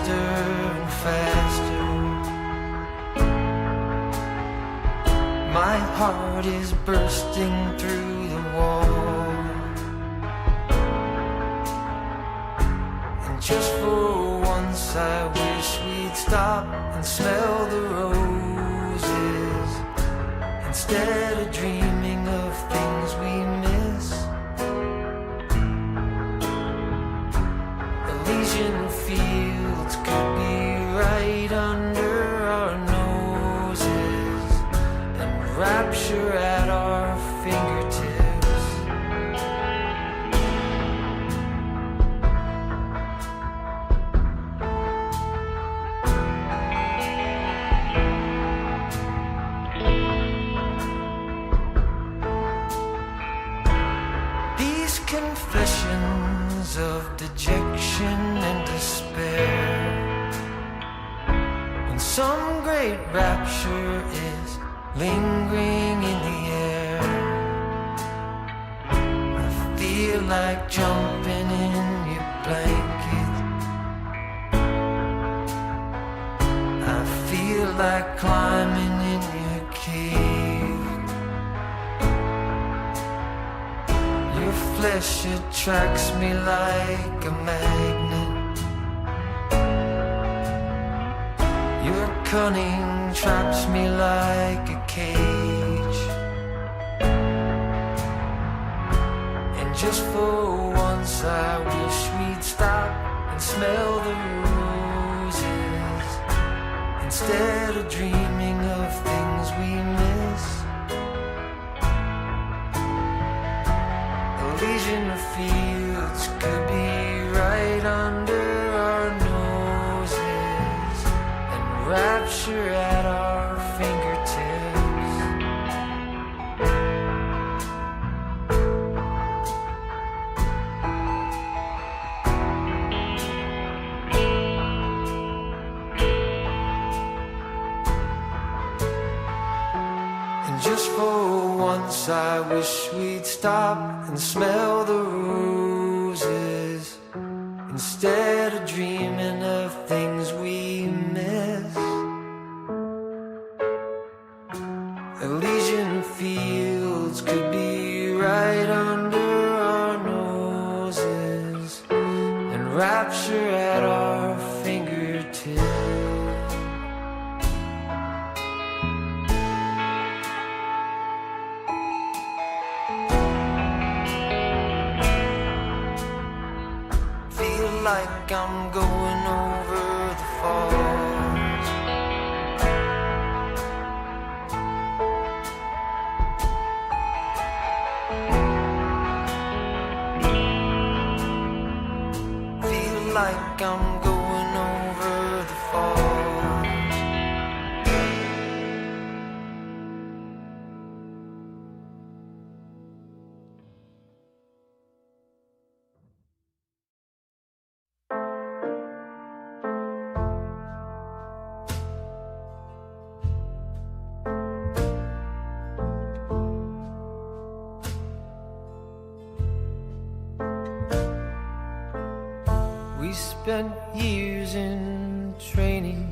faster and faster. My heart is bursting through the wall, and just for once I wish we'd stop and smell the roses instead of dreaming of things we miss. Elysian fields could be right under our noses, and rapture at our fingertips. These confessions of dejection and despair, when some great rapture is lingering in the air, I feel like jumping in your blanket. I feel like climbing in your cave. Your flesh attracts me like a magnet. Your cunning traps me like a cage. And just for once I wish we'd stop and smell the roses instead of dreaming of things we miss. Elysian fields could be right under our noses, and rapture at our fingertips. And just for once I wish we'd stop and smell the roses instead of dreaming of things we miss. Elysian fields could be right under our noses, and rapture at our fingertips. Feel like I'm going over the falls. Feel like I'm going over the falls. We spent years in training,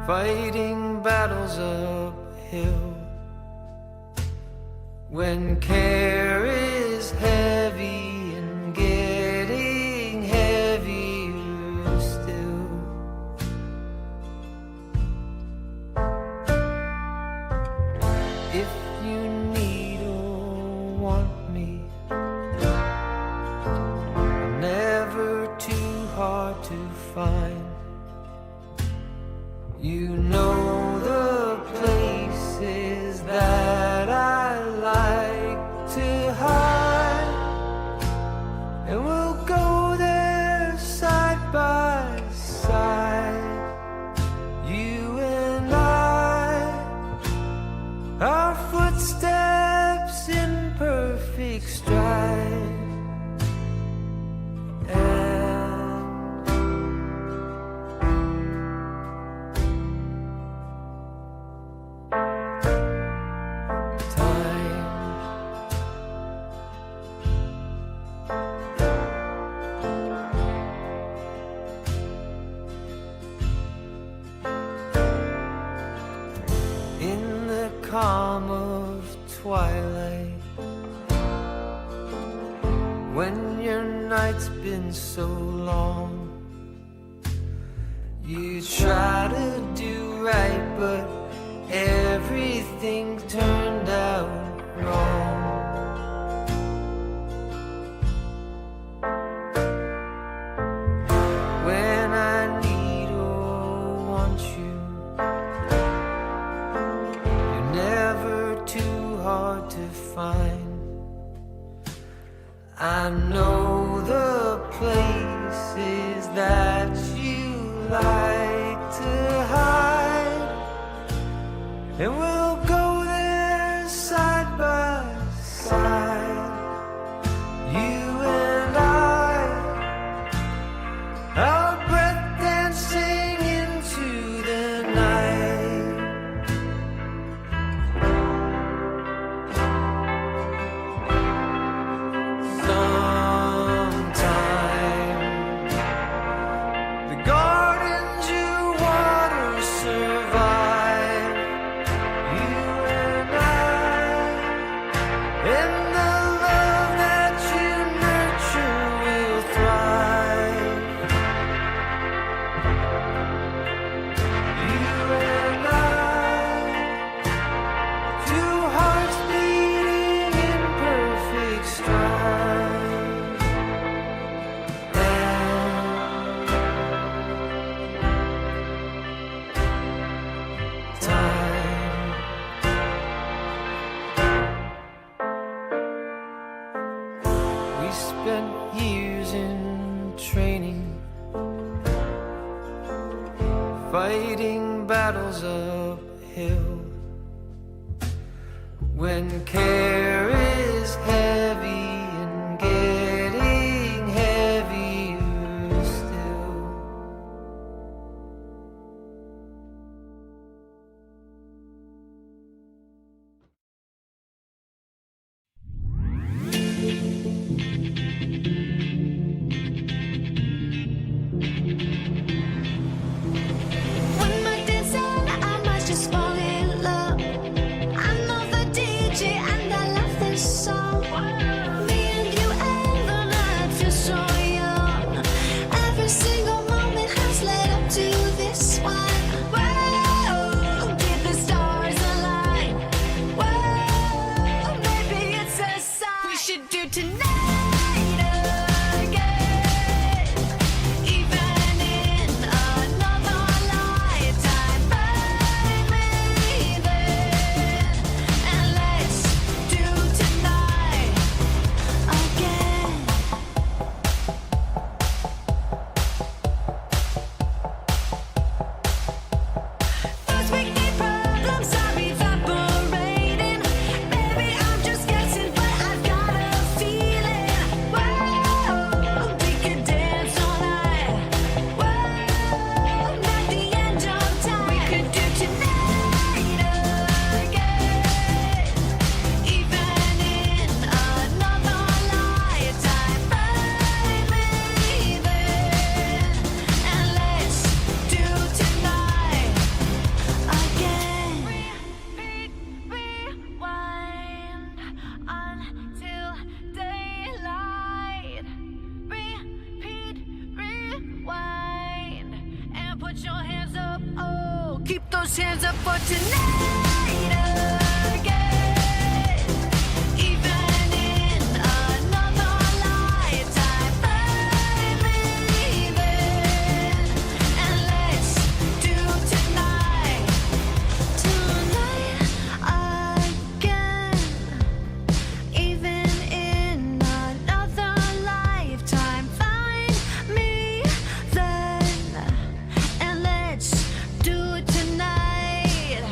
fighting battles uphill. When care is heavy and getting heavier still, if you need or want me, never too hard to find. You know the places that I like to hide, and we'll go there side by side. You and I, our footsteps in perfect stride. twilight. When your night's been so long, you try to do right, but everything turned out wrong. When I need or want you, you're never too hard to find. I know the places that you like to hide, and we'll go there side by side, you and I, our breath dancing into the night. Sometime the gardens you water survive, you and I, and the love that you nurture will thrive. You and I, two hearts beating in perfect stride. Time. We spent years in training, fighting battles uphill. When care is heavy and getting heavier still. When my days end, I might just fall in love. I know the DJ and I love this song. Me and you and the night feel so young. Every single moment has led up to this one. Whoa, keep the stars aligned. Whoa, maybe it's a sign we should do tonight again. Even in another lifetime, find me there, and let's do tonight again. Those wicked problems are evaporating. Baby, I'm just guessing, but I've got a feeling. Whoa, we could dance all night. Whoa, not the end of time. We could do tonight again. Even in another lifetime, find me there, and let's do tonight again. Repeat, rewind until daylight. Repeat, rewind, and put your hands up. Oh, keep those hands up for tonight again. Even in another lifetime, find me there, and let's do tonight again. Even in another lifetime, find me then, and let's do it tonight.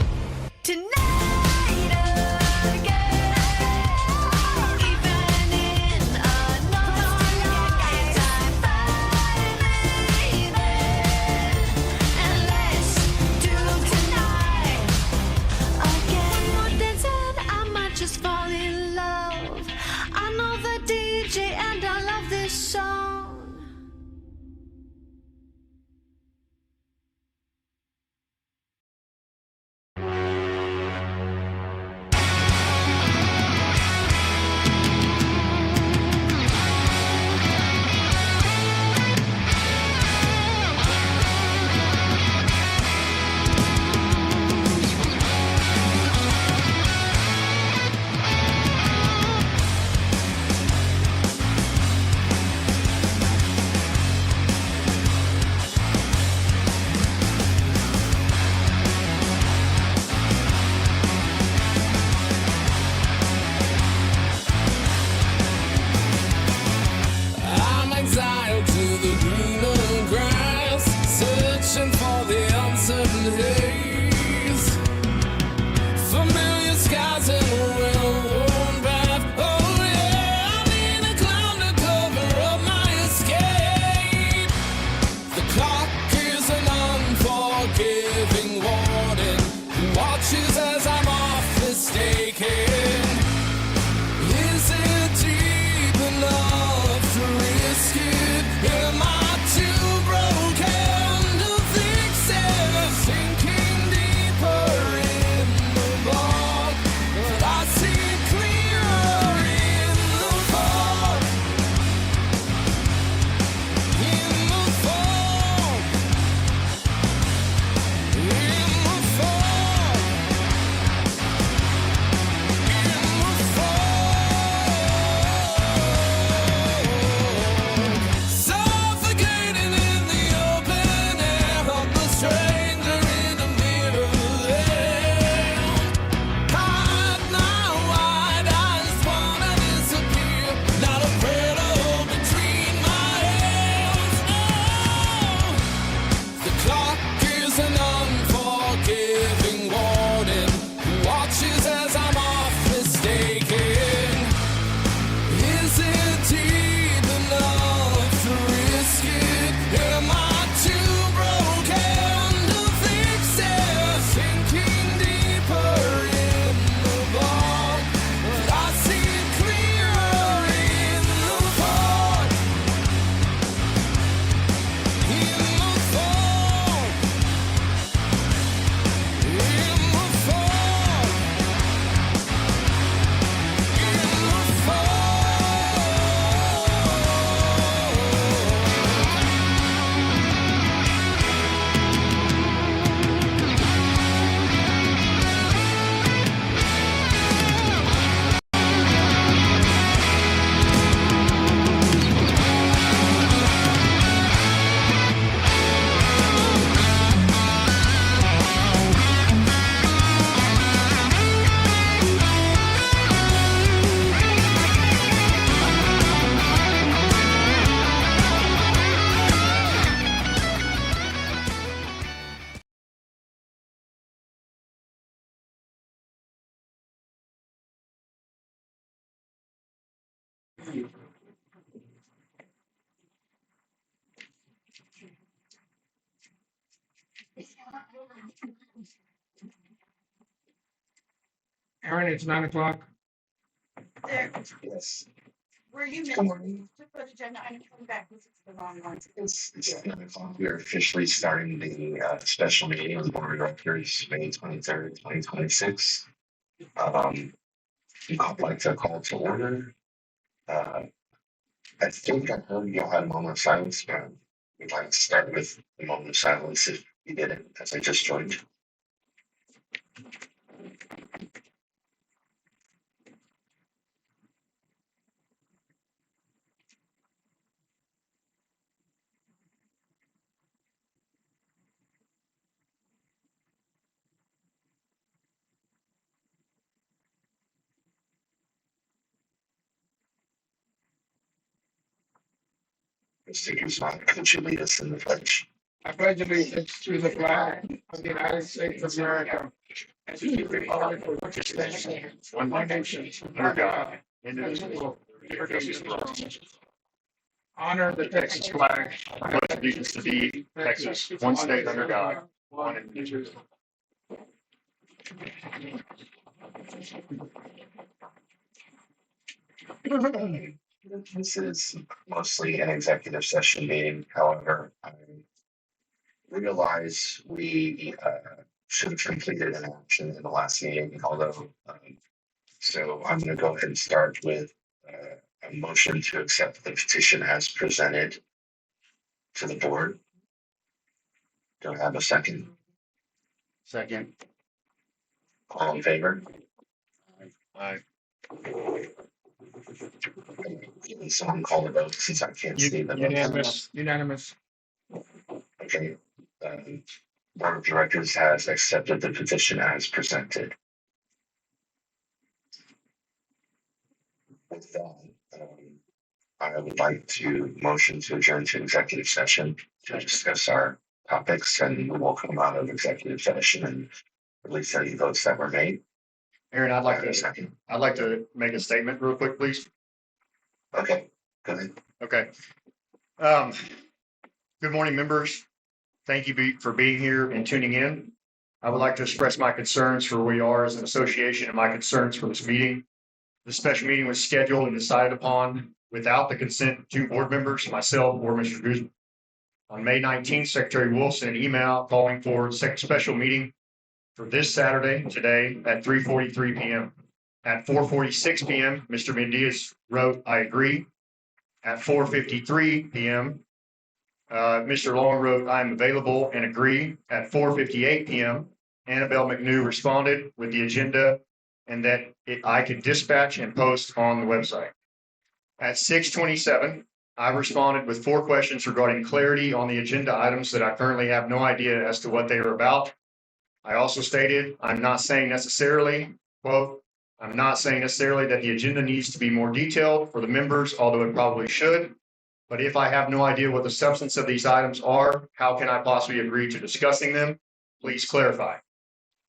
Aaron, it's 9 o'clock. Yes. Were you Good meant morning. to put agenda item coming back? This is the wrong one. It's 9 o'clock. We are officially starting the special meeting of the Board of Directors, May 23rd, 2026. I'd like to call to order. Uh, I think I heard y'all had a moment of silence, but we'd like to start with a moment of silence if you did it, as I just joined. Mr. Guzman, could you lead us in the pledge? I pledge allegiance to the flag of the United States of America and to the republic for which it stands, one nation, under God, indivisible, with liberty and justice. Honor the Texas flag. I pledge allegiance to thee, Texas, one state under God, one indivisible. This is mostly an executive session meeting. However, I realize we should have completed an action in the last meeting, although so I'm going to go ahead and start with a motion to accept the petition as presented to the board. Do I have a second? Second. All in favor? Aye. Can someone call the vote since I can't see the vote? Unanimous. Okay. Board of Directors has accepted the petition as presented. With that, I would like to motion to adjourn to executive session to discuss our topics, and we'll come out of executive session and release any votes that were made. Aaron, I'd like A to, second. I'd like to make a statement real quick, please. Okay, go ahead. Okay. Good morning, members. Thank you for being here and tuning in. I would like to express my concerns for where we are as an association and my concerns for this meeting. The special meeting was scheduled and decided upon without the consent of two board members, myself or Mr. Guzman. On May 19th, Secretary Wolf sent an email calling for a second special meeting for this Saturday, today, at 3:43 p.m. At 4:46 p.m., Mr. Mendiz wrote, "I agree." At 4:53 p.m., Mr. Long wrote, "I'm available and agree." At 4:58 p.m., Annabelle McNew responded with the agenda and that I could dispatch and post on the website. At 6:27, I responded with 4 questions regarding clarity on the agenda items that I currently have no idea as to what they are about. I also stated, I'm not saying necessarily, quote, "I'm not saying necessarily that the agenda needs to be more detailed for the members, although it probably should. But if I have no idea what the substance of these items are, how can I possibly agree to discussing them? Please clarify."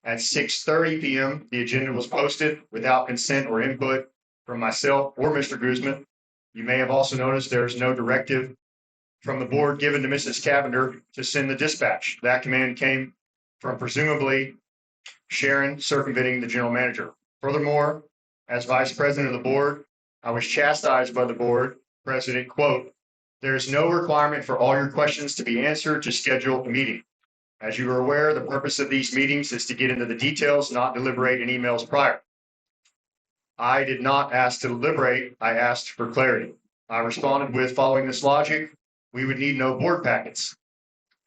At 6:30 p.m., the agenda was posted without consent or input from myself or Mr. Guzman. You may have also noticed there is no directive from the board given to Mrs. Cavender to send the dispatch. That command came from presumably Sharon, circumventing the general manager. Furthermore, as vice president of the board, I was chastised by the board president, quote, "There is no requirement for all your questions to be answered to schedule a meeting. As you are aware, the purpose of these meetings is to get into the details, not deliberate in emails prior." I did not ask to deliberate, I asked for clarity. I responded with, following this logic, we would need no board packets.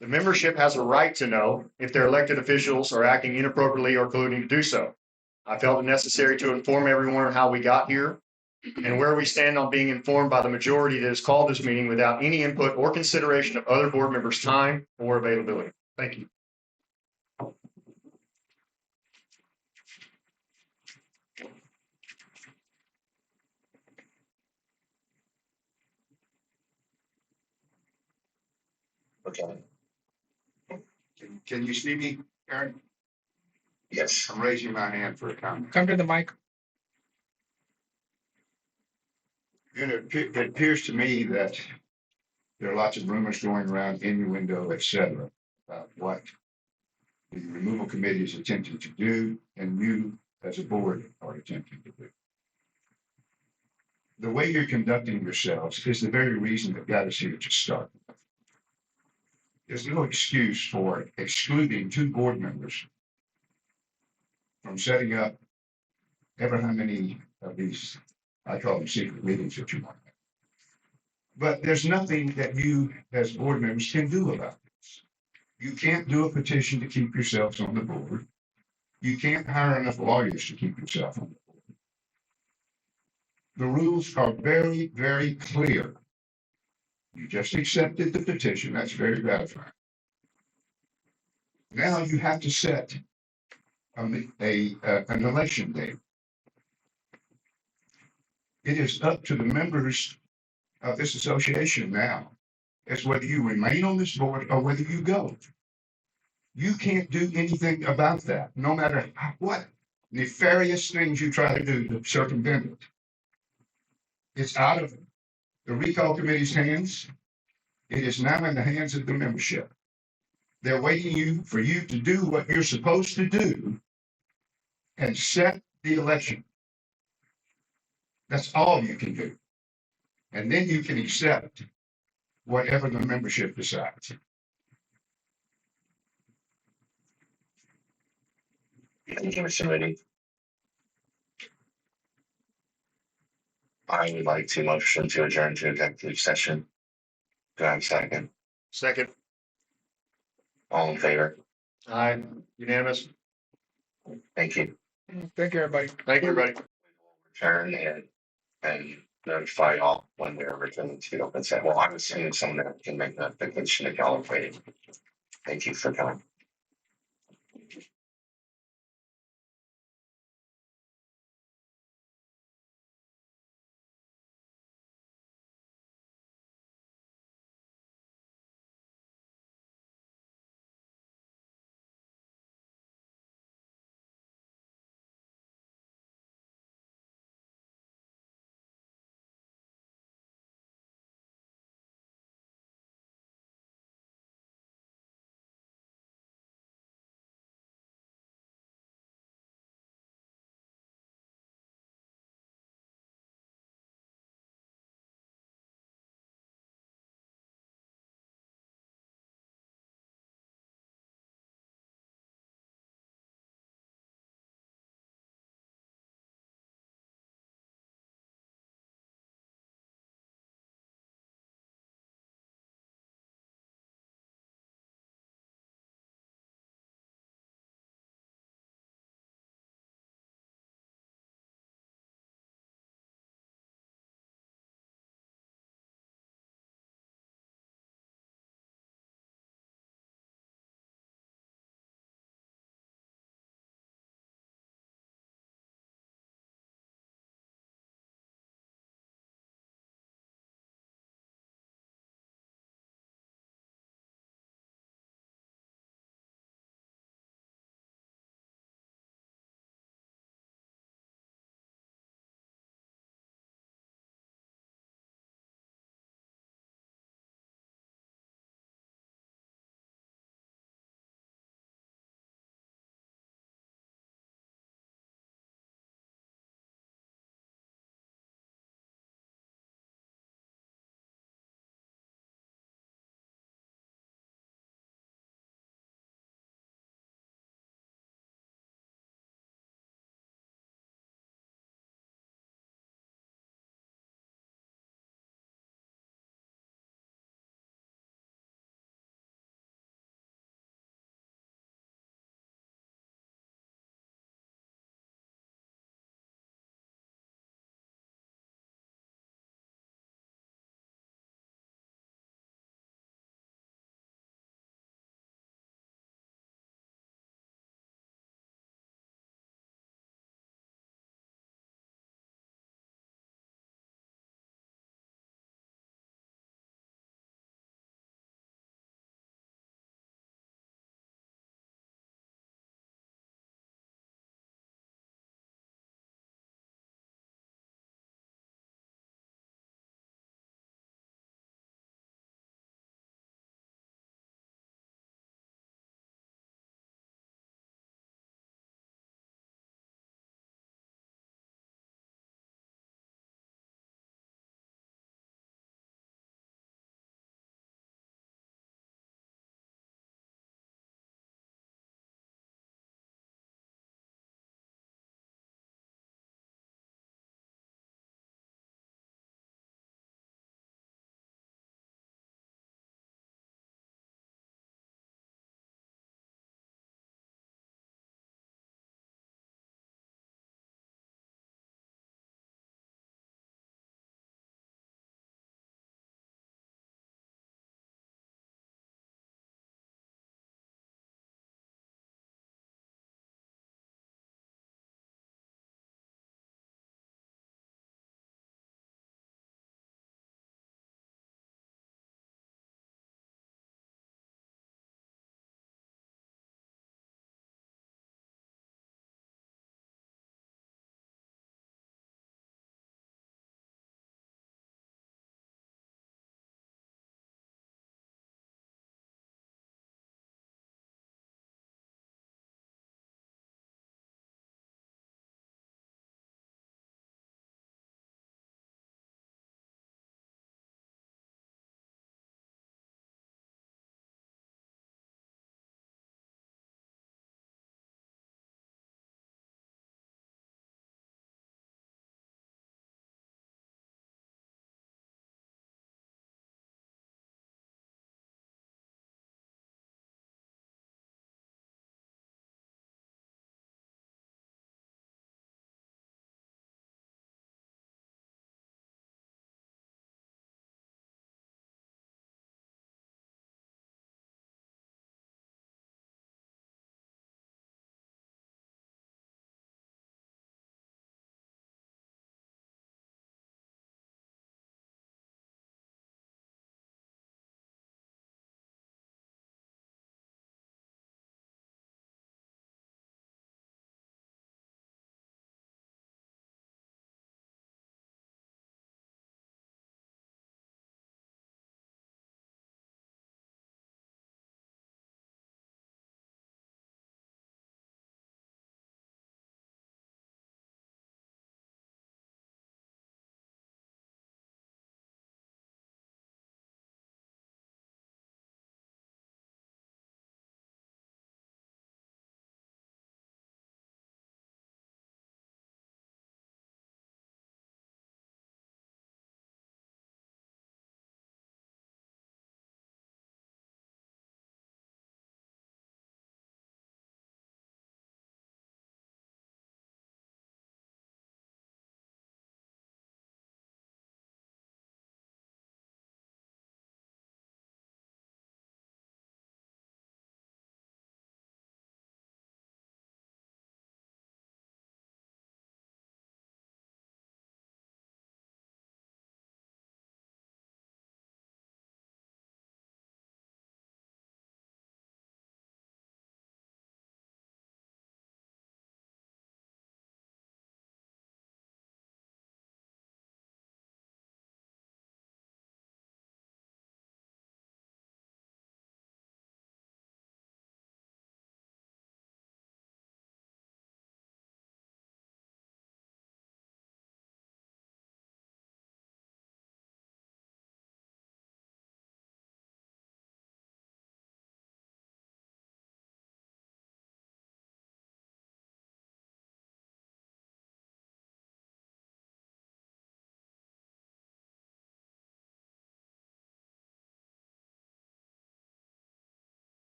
The membership has a right to know if their elected officials are acting inappropriately or colluding to do so. I felt it necessary to inform everyone on how we got here and where we stand on being informed by the majority that has called this meeting without any input or consideration of other board members' time or availability. Thank you. Okay, Can you see me, Aaron? yes. I'm raising my hand for a comment. Come to the mic. It appears to me that there are lots of rumors going around, innuendo, et cetera, about what the removal committee is attempting to do, and you as a board are attempting to do. The way you're conducting yourselves is the very reason that got us here to start. There's no excuse for excluding two board members from setting up ever how many of these, I call them secret meetings that you want. But there's nothing that you as board members can do about this. You can't do a petition to keep yourselves on the board. You can't hire enough lawyers to keep yourself on the board. The rules are very, very clear. You just accepted the petition. That's very gratifying. Now you have to set an election date. It is up to the members of this association now as whether you remain on this board or whether you go. You can't do anything about that, no matter what nefarious things you try to do to circumvent it. It's out of the recall committee's hands. It is now in the hands of the membership. They're waiting for you to do what you're supposed to do and set the election. That's all you can do. And then you can accept whatever the membership decides. Thank you, Mr. Moody. I would like to motion to adjourn to executive session. Do I have a second? Second. All in favor? Aye. Unanimous. Thank you. Thank you, everybody. Thank you, everybody. Return and notify all when we're returning to open session. Well, I'm assuming someone that can make notification if y'all are waiting. Thank you for coming.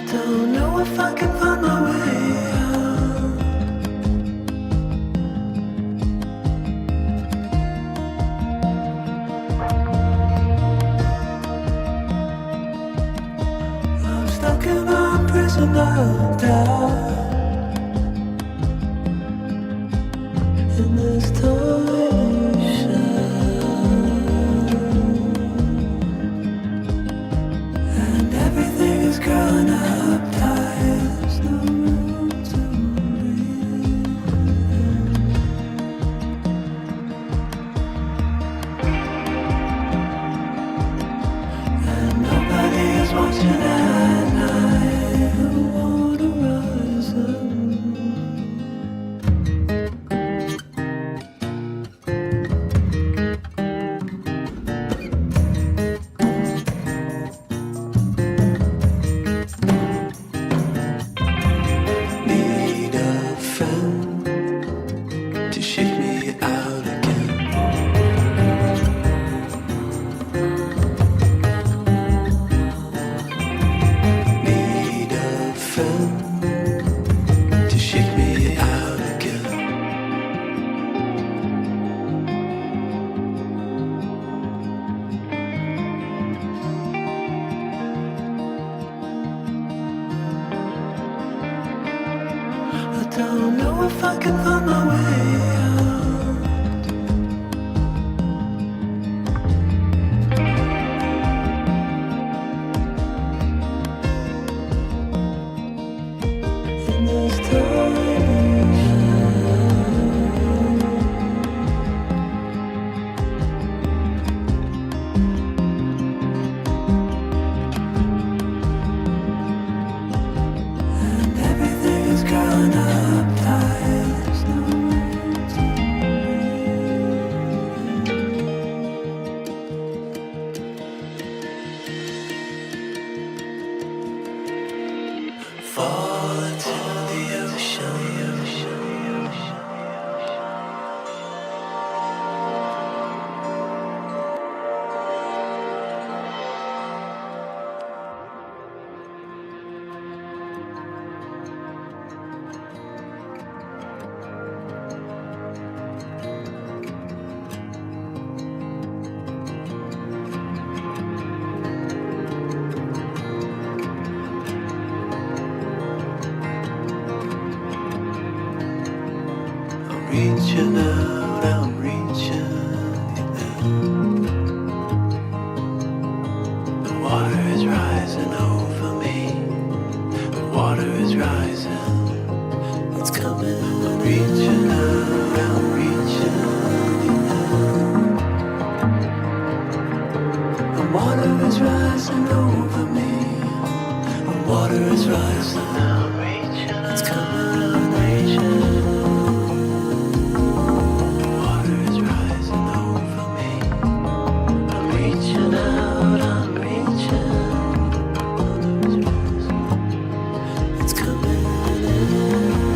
don't know if I can find my way out. I'm stuck in a prison of doubt. In this torsion, and everything is growing up tight. There's no room to breathe. And nobody is watching at night. I wanna rise up. Need a friend to shake me out again. Need a friend to shake me out again. I don't know if I can find my way out. In this torsion, and everything is growing up tight. There's no room to breathe. Fall into the ocean. I'm reaching out, I'm reaching out. The water is rising over me. The water is rising. It's coming. I'm reaching out, I'm reaching out. The water is rising over me. The water is rising. I'm reaching out. It's coming. I'm reaching. Water is rising over me. I'm reaching out, I'm reaching. Water is rising. It's coming in.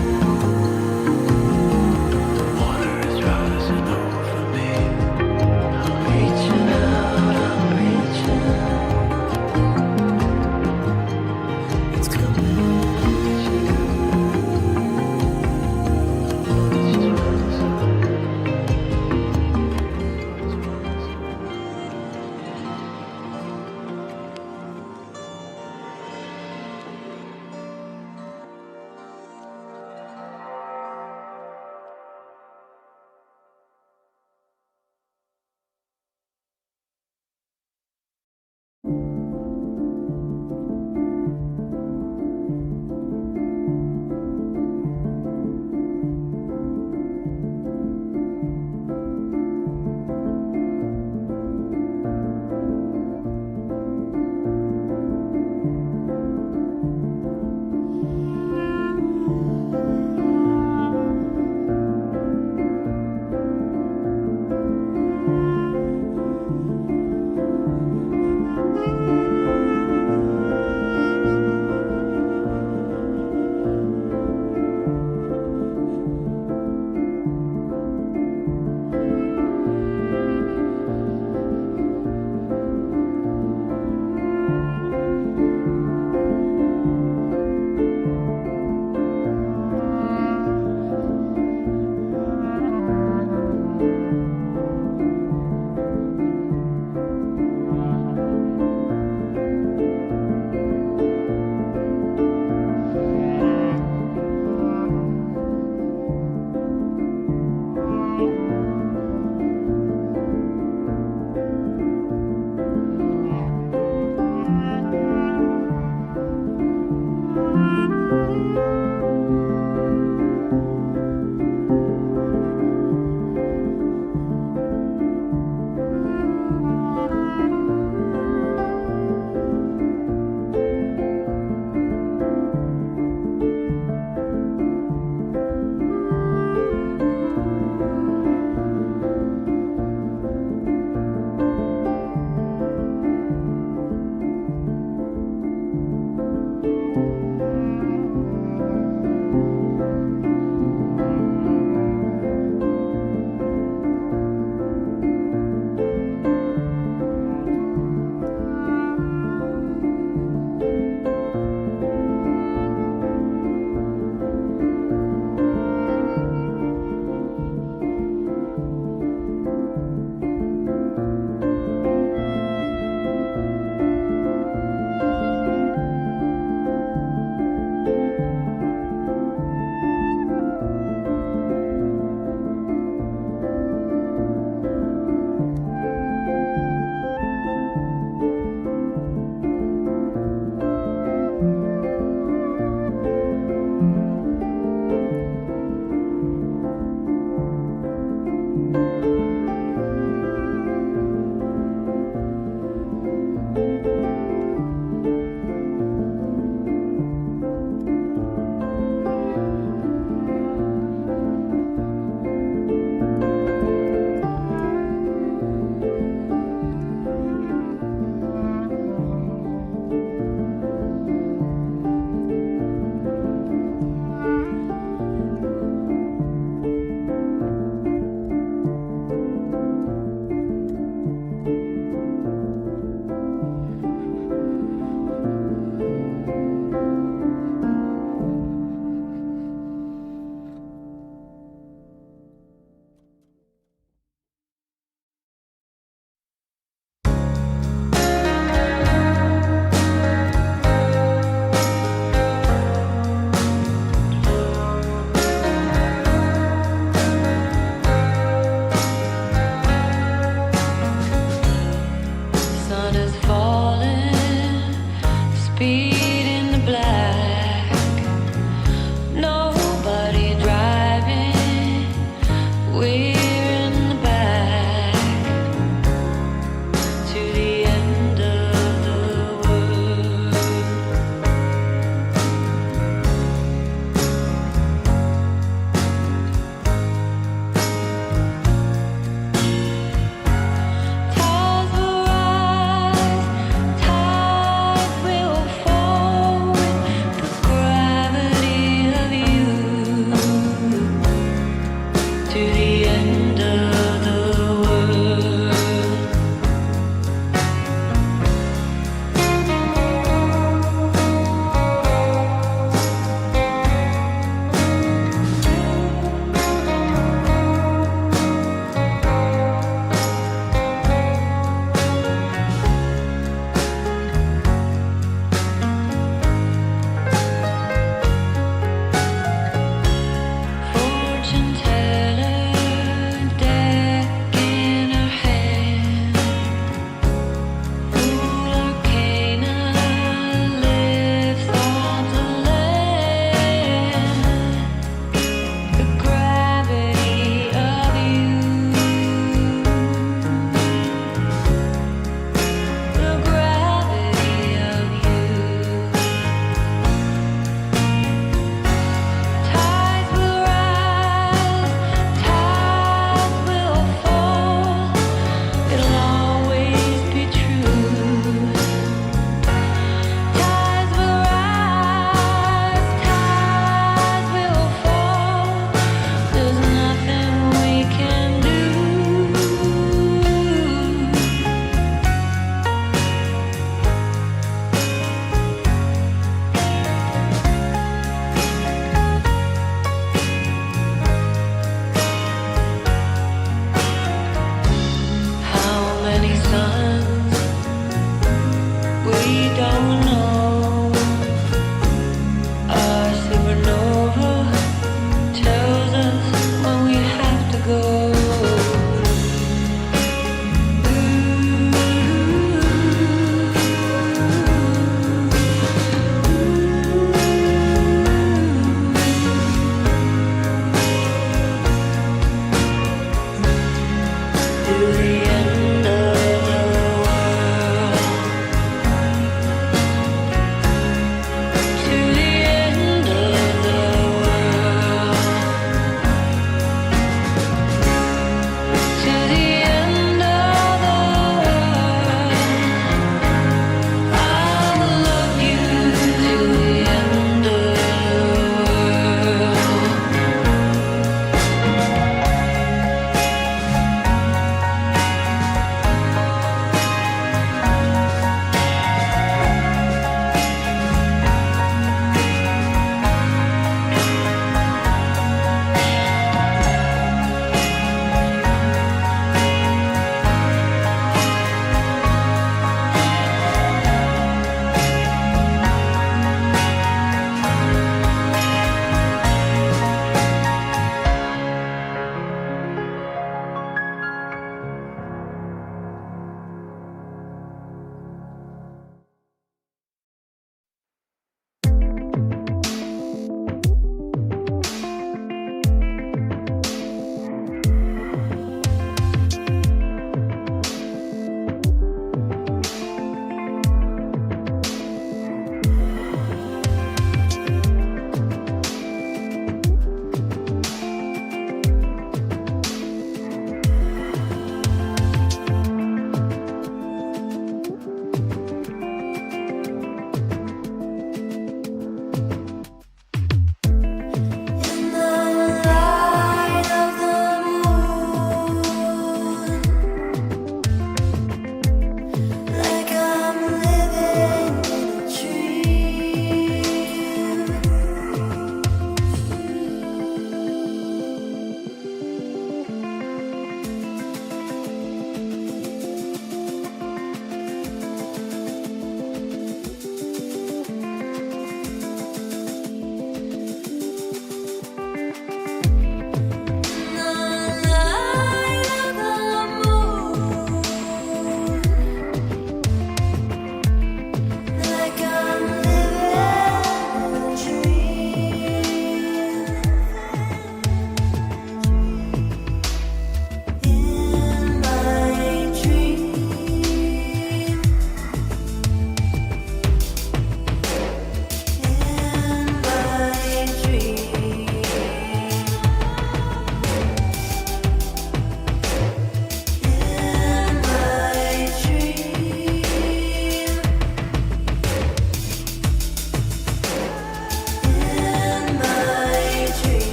Water is rising over me. I'm reaching out, I'm reaching. It's coming in.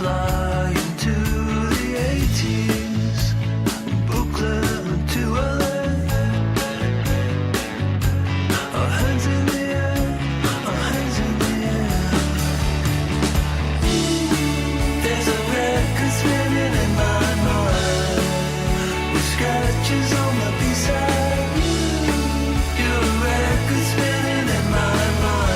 fly into the 80s, Brooklyn to LA. Our hands in the air, our hands in the air. There's a record spinning in my mind, with scratches on the B-side. You're a record spinning in my mind.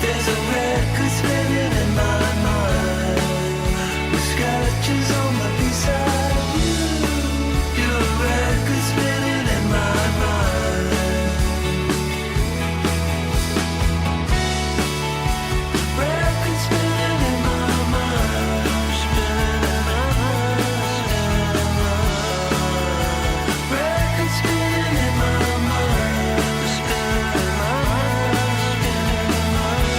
There's a record spinning in my mind, with scratches on the B-side. You're a record spinning in my mind. Record spinning in my mind, spinning in my mind. Record spinning in my mind, spinning in my mind, spinning in my mind.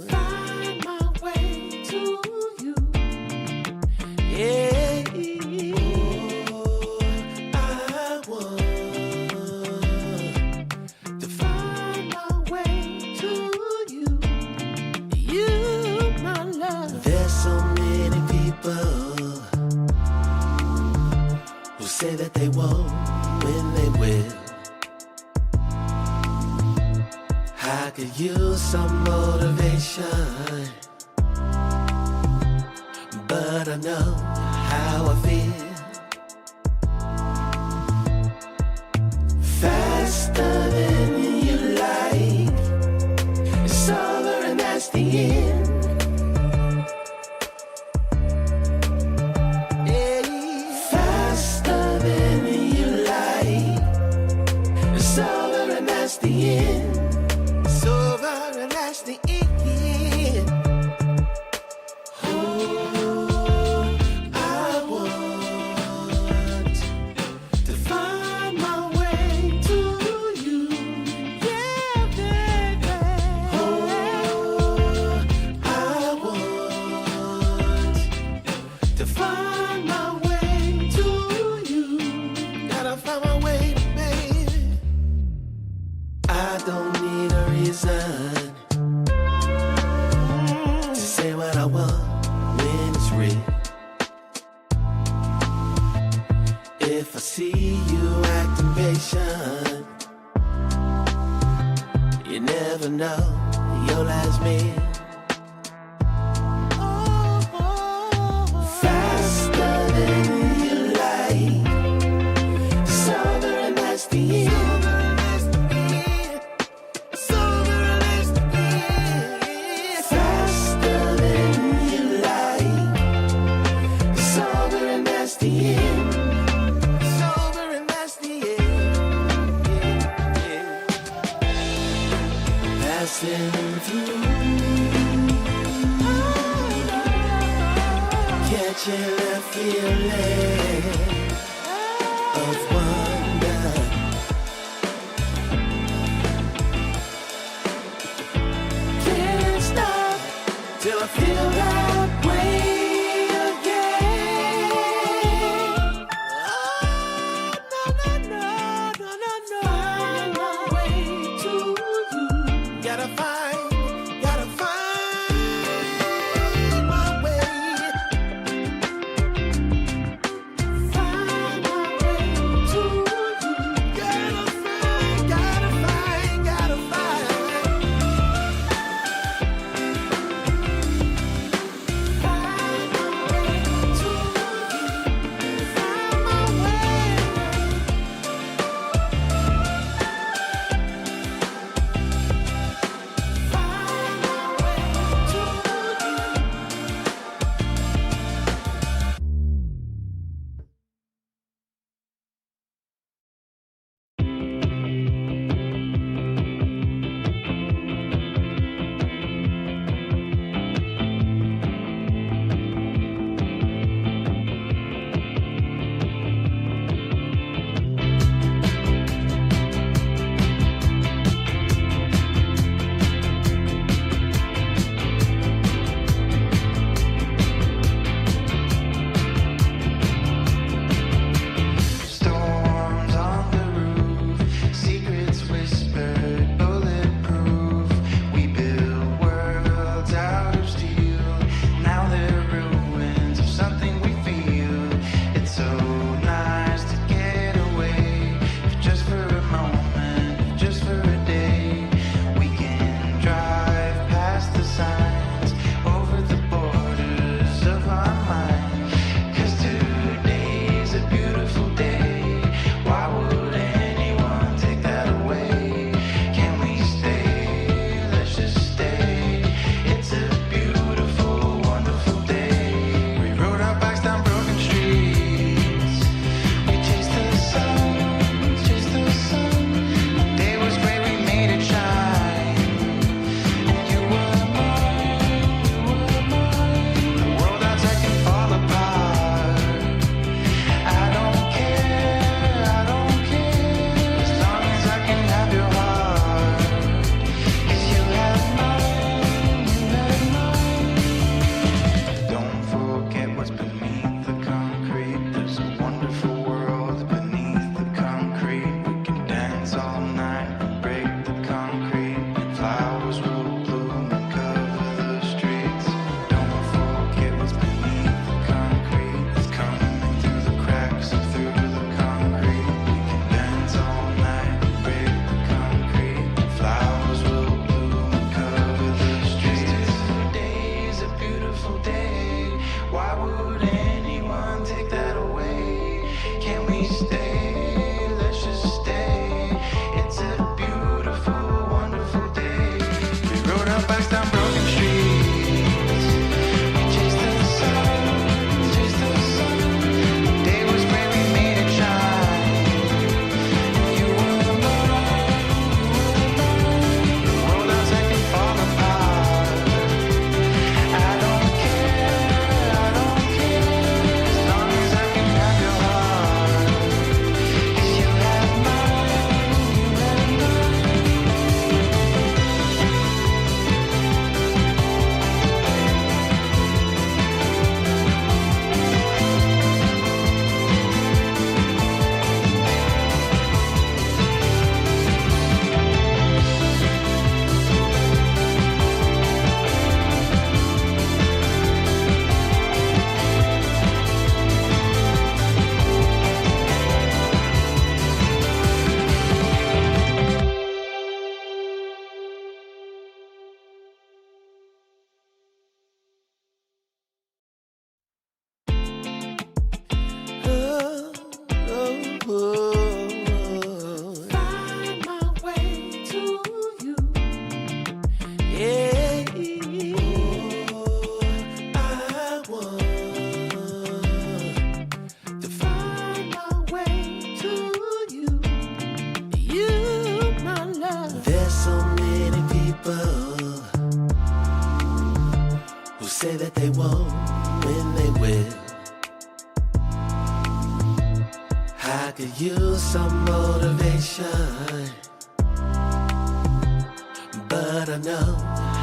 Find my way to you. Yeah. I want to find my way to you. You, my love. There's so many people who say that they won't when they will. I could use some motivation, but I know how I feel. Faster than you like, it's over and that's the end. Faster than you like, it's over and that's the end. It's over and that's the end. Oh, I want to find my way to you. Yeah, baby. Oh, I want to find my way to you. Gotta find my way, baby. I don't need a reason to say what I want when it's real. If I see you acting patient, you never know your last meal. Faster than you like, it's over and that's the end. Faster than you like, it's over and that's the end. It's over and that's the end. Passing through, catching a feeling of wonder. Can't stop till I feel that way again. Oh, no. Find my way to you. Gotta find my way. Find use some motivation, but I know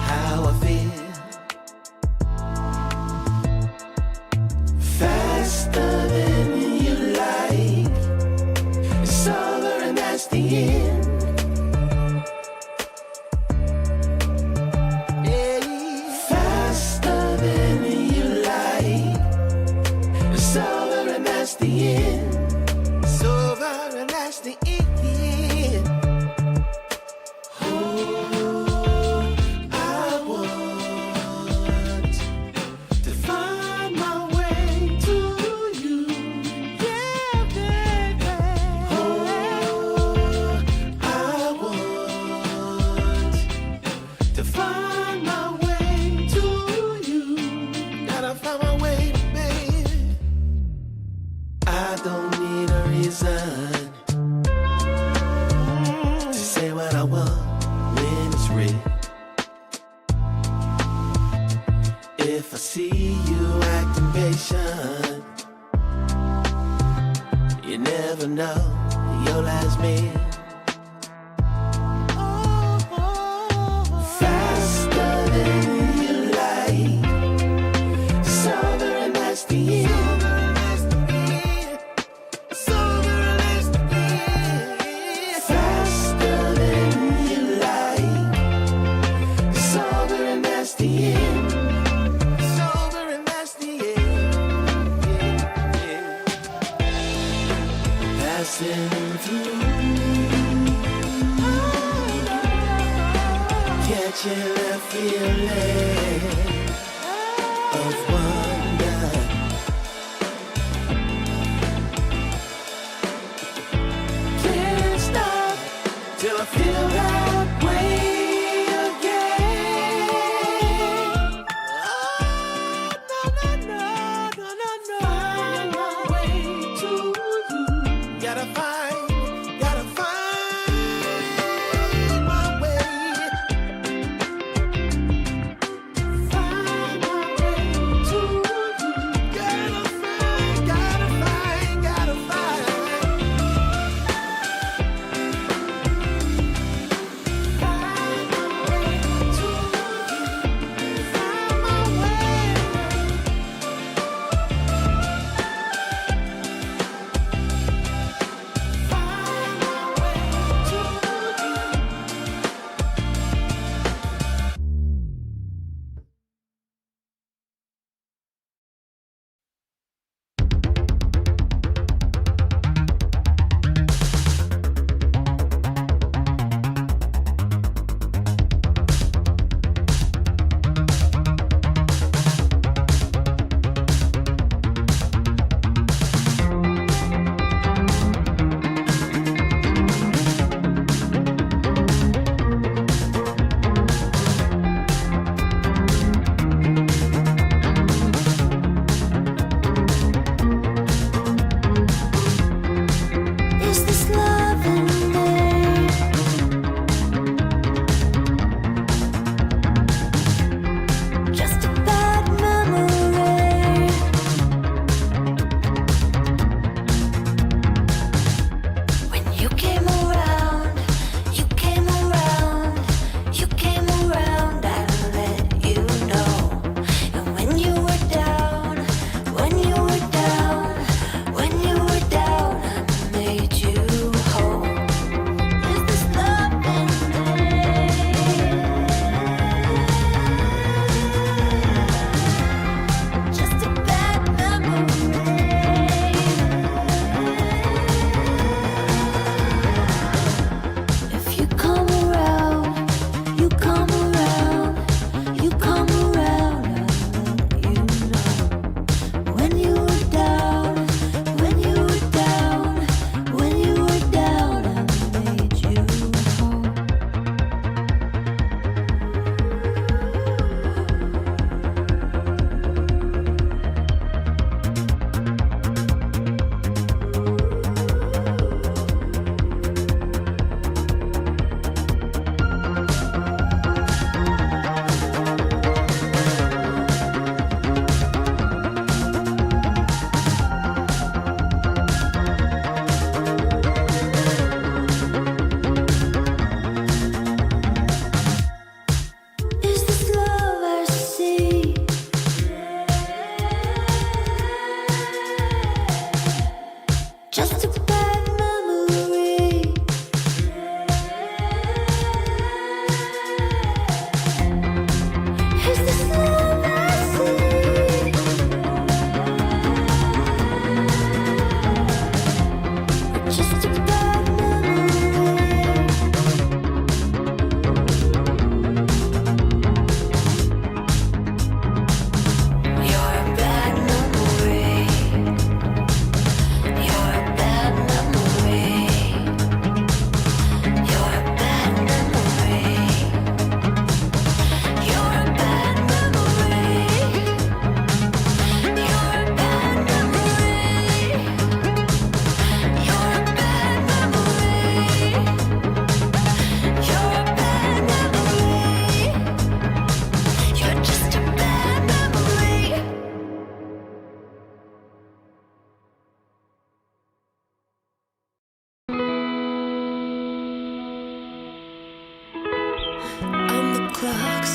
how I feel. Faster than you like, it's over and that's the end. Faster than you like, it's over and that's the end. It's over and that's the end. Oh, I want to find my way to you. Yeah, baby. Oh, I want to find my way to you. Gotta find my way, baby. I don't need a reason to say what I want when it's real. If I see you acting patient, you never know your last meal. Faster than you like, it's over and that's the end. It's over and that's the end. Faster than you like, it's over and that's the end. It's over and that's the end. Passing through, catching a feeling of wonder. Can't stop till I feel that way again. Oh, no. Find my way to you. Gotta find my way. Find my way to you. Gotta find.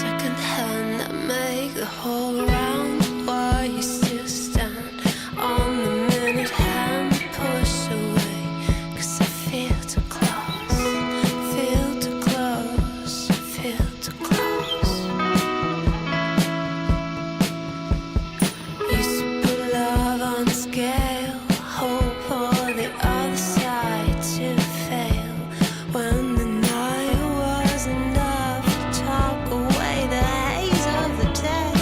second hand that make the whole round. Why you still stand on the minute hand, push away, 'cause I feel too close, feel too close, feel too close. Used to put love on scale, hope for the other side to fail. When the night was enough to talk away the haze of the day.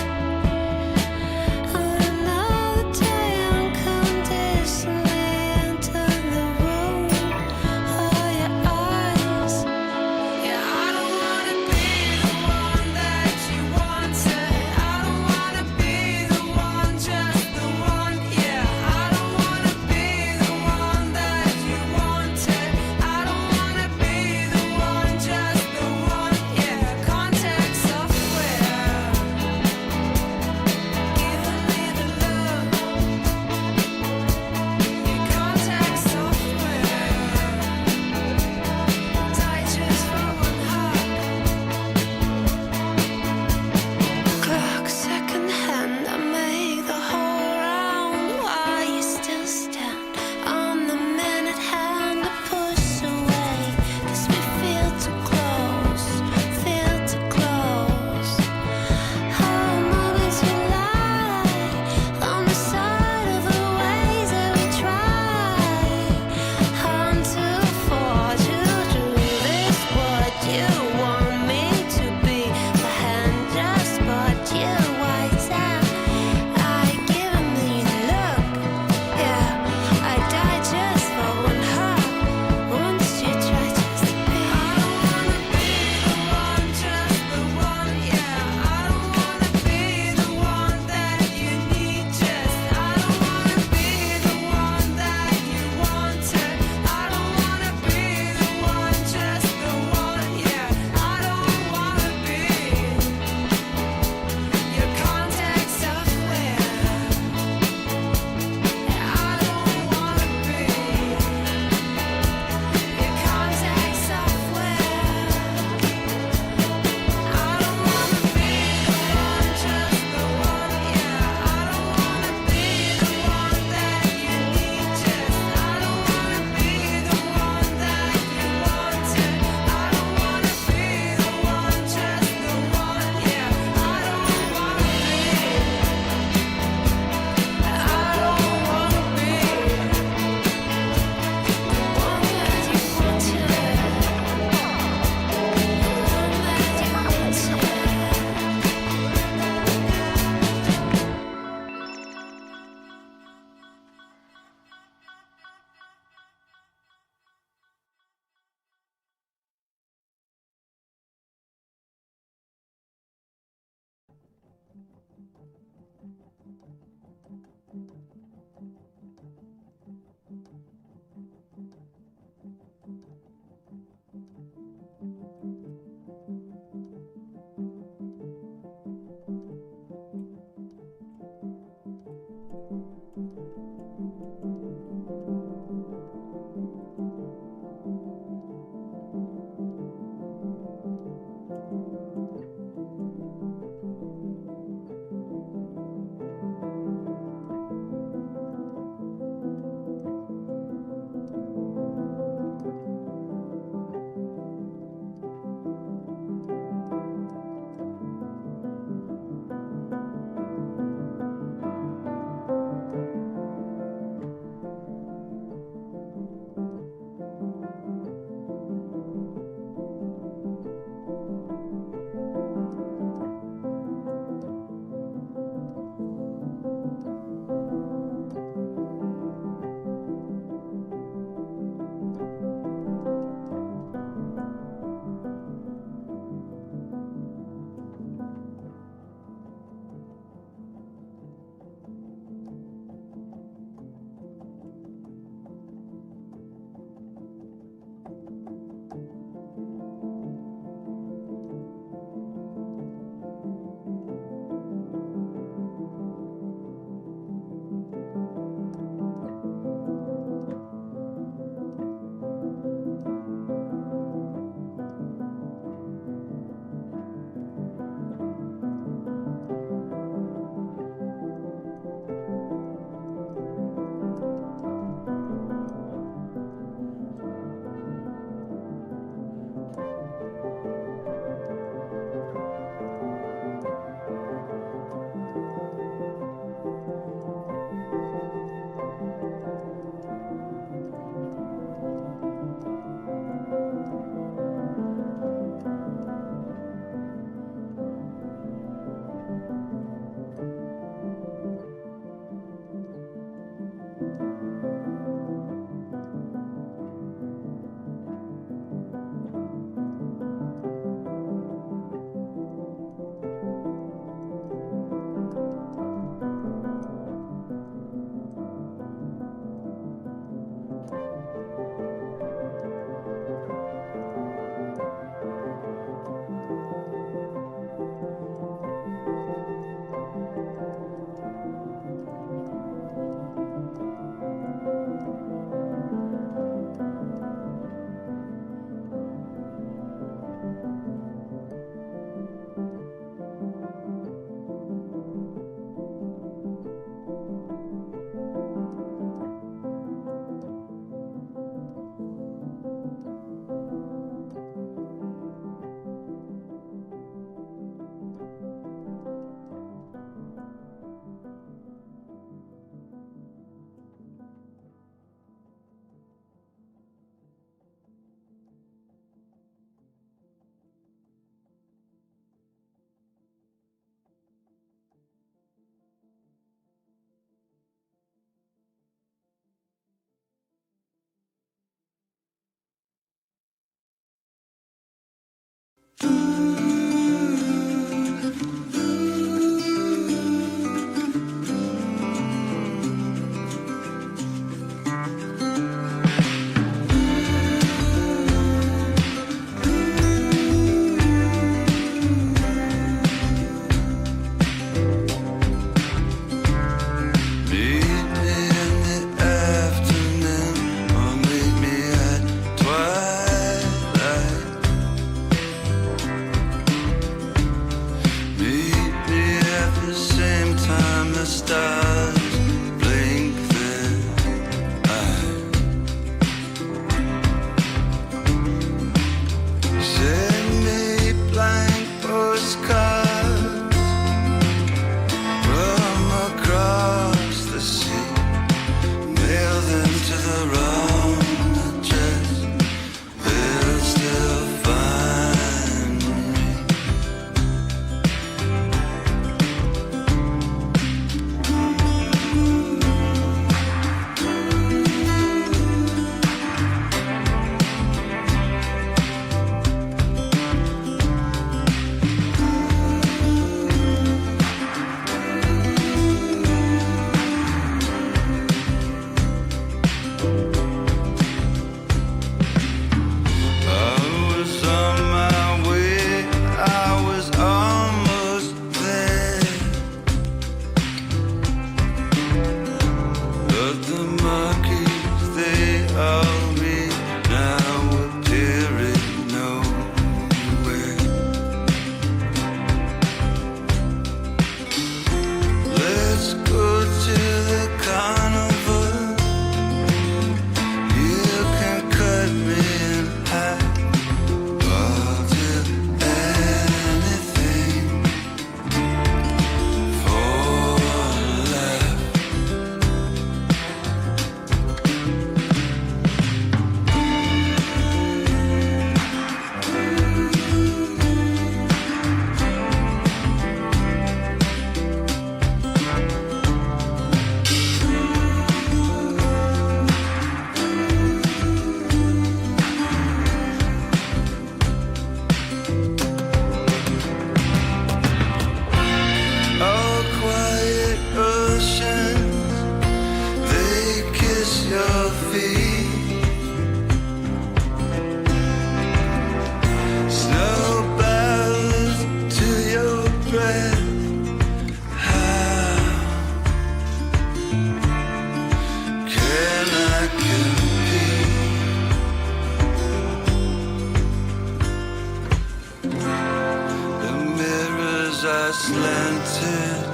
I slanted,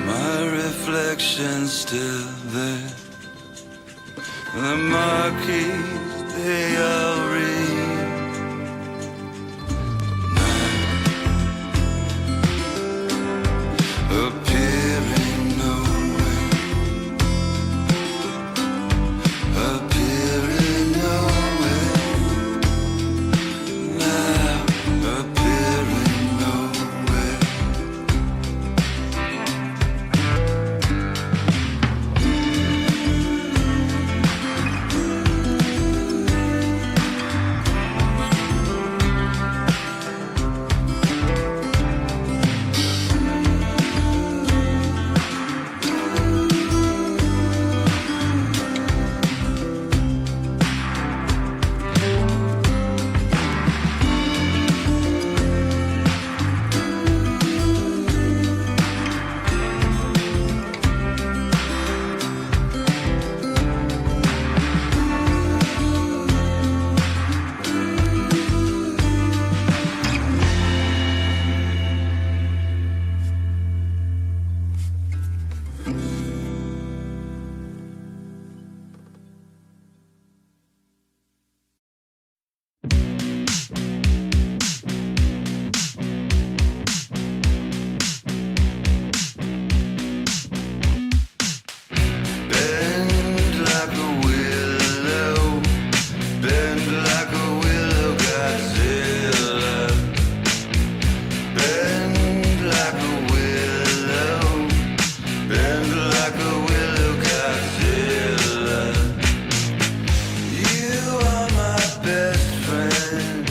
my reflection's still there. The marquees, they all read. Appearing nowhere, appearing nowhere, now appearing nowhere. Bend like a willow, bend like a willow, Godzilla. Bend like a willow, bend like a willow, Godzilla. You are my best friend.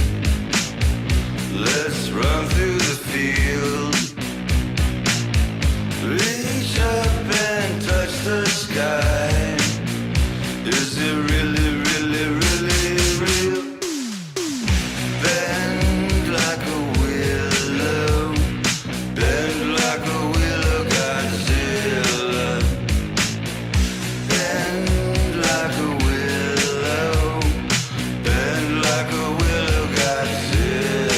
Let's run through the field. Reach up and touch the sky. Is it really, really, really real? Bend like a willow, bend like a willow, Godzilla. Bend like a willow, bend like a willow, Godzilla. Bend like a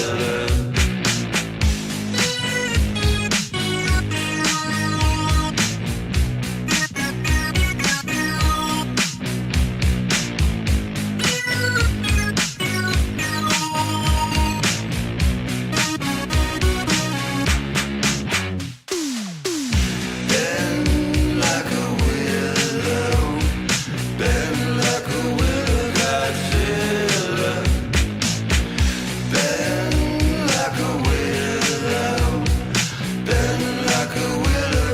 willow, bend like a willow,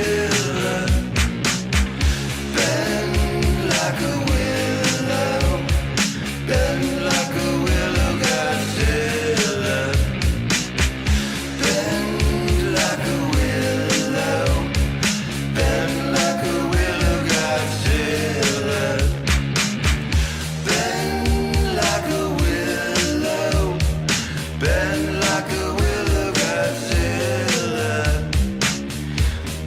Godzilla. Bend like a willow, bend like a willow, Godzilla. Bend like a willow, bend like a willow, Godzilla. Bend like a willow, bend like a willow, Godzilla. Bend like a willow, bend like a willow, Godzilla.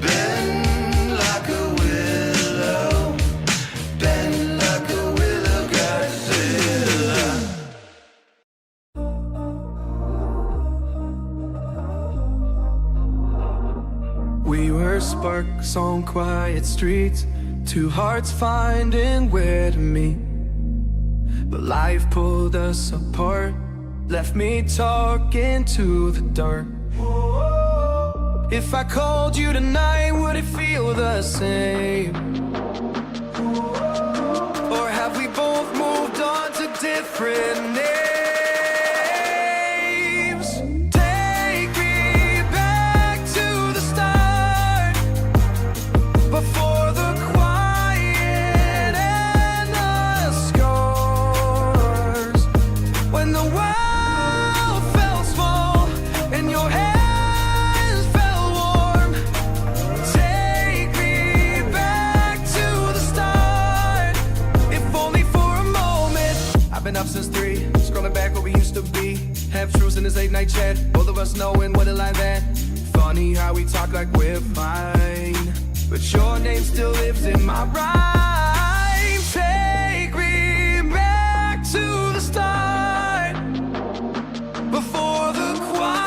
Bend like a willow, bend like a willow, Godzilla. We were sparks on quiet streets, two hearts finding where to meet. But life pulled us apart, left me talking to the dark. If I called you tonight, would it feel the same? Or have we both moved on to different names? Take me back to the start, before the quiet and the scars. When the world felt small and your hands felt warm. Take me back to the start, if only for a moment. I've been up since 3, scrolling back what we used to be. Half truths in this late night chat, both of us knowing what it like that. Funny how we talk like we're fine, but your name still lives in my rhyme. Take me back to the start, before the quiet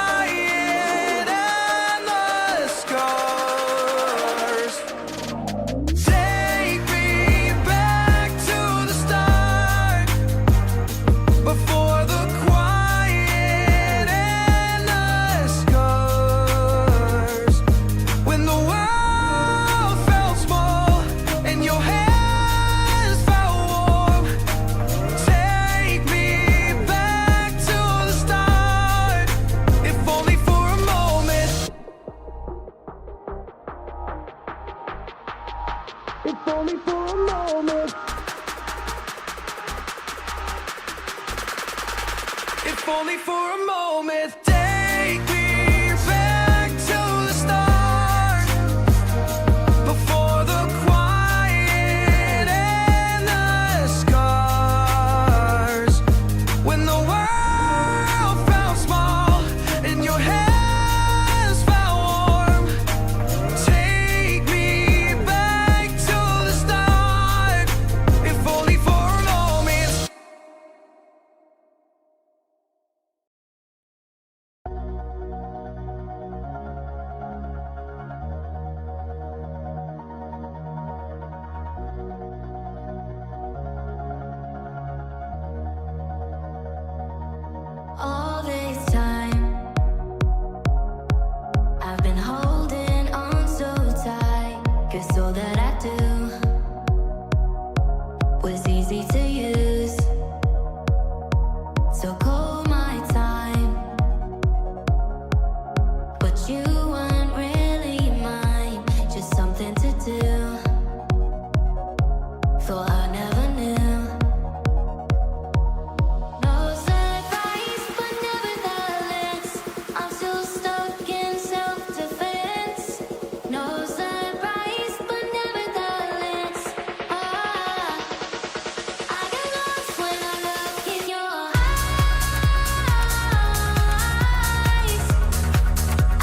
only for a moment. Take me back to the start, before the quiet and the scars, when the world felt small and your hands felt warm. Take me back to the start, if only for a moment. All this time, I've been holding on so tight, 'cause all that I do was easy to use. So call my time, but you weren't really mine, just something to do. Thought I never knew. No surprise, but nevertheless, I'm still stuck in self-defense. No surprise, but nevertheless, I get lost when I look in your eyes.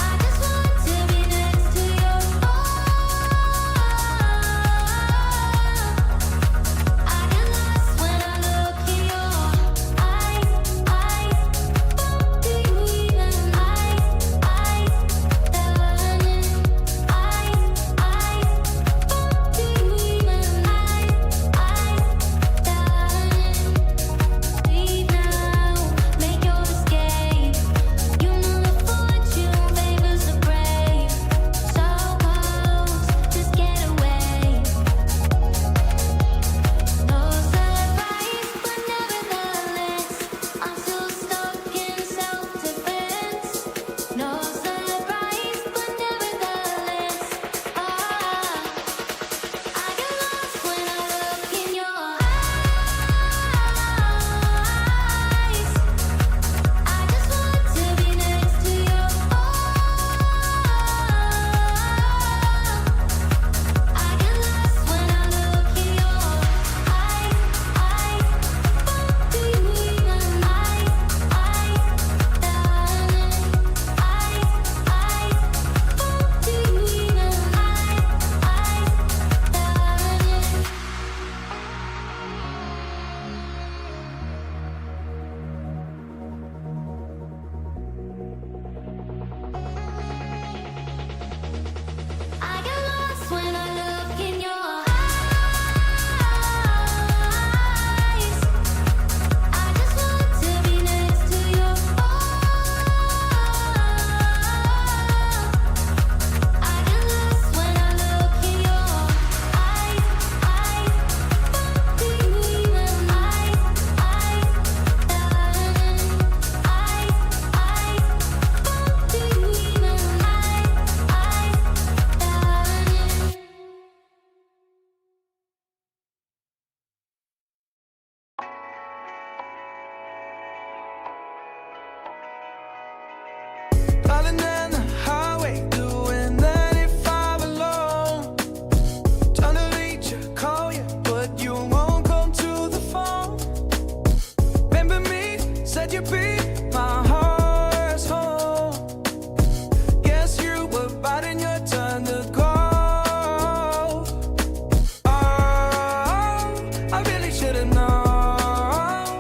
I just want to be next to your I get lost when I look in your eyes. Do you even do you even leave now, make your escape. You know the fortune favors the brave. So close, just get away. No surprise, but nevertheless, I'm still stuck in self-defense. No surprise, but nevertheless, I get lost when I look in your eyes. I just want to be next to your I get lost when I look in your eyes. Do you even do you even I get lost when I look in your eyes. I just want to be next to your I get lost when I look in your eyes. Do you even do you even Darling, down the highway, doing 95 alone. Trying to reach you, call you, but you won't come to the phone. Remember me, said you'd be my heart's home. Guess you were biting your turn to go. Oh, I really should've known.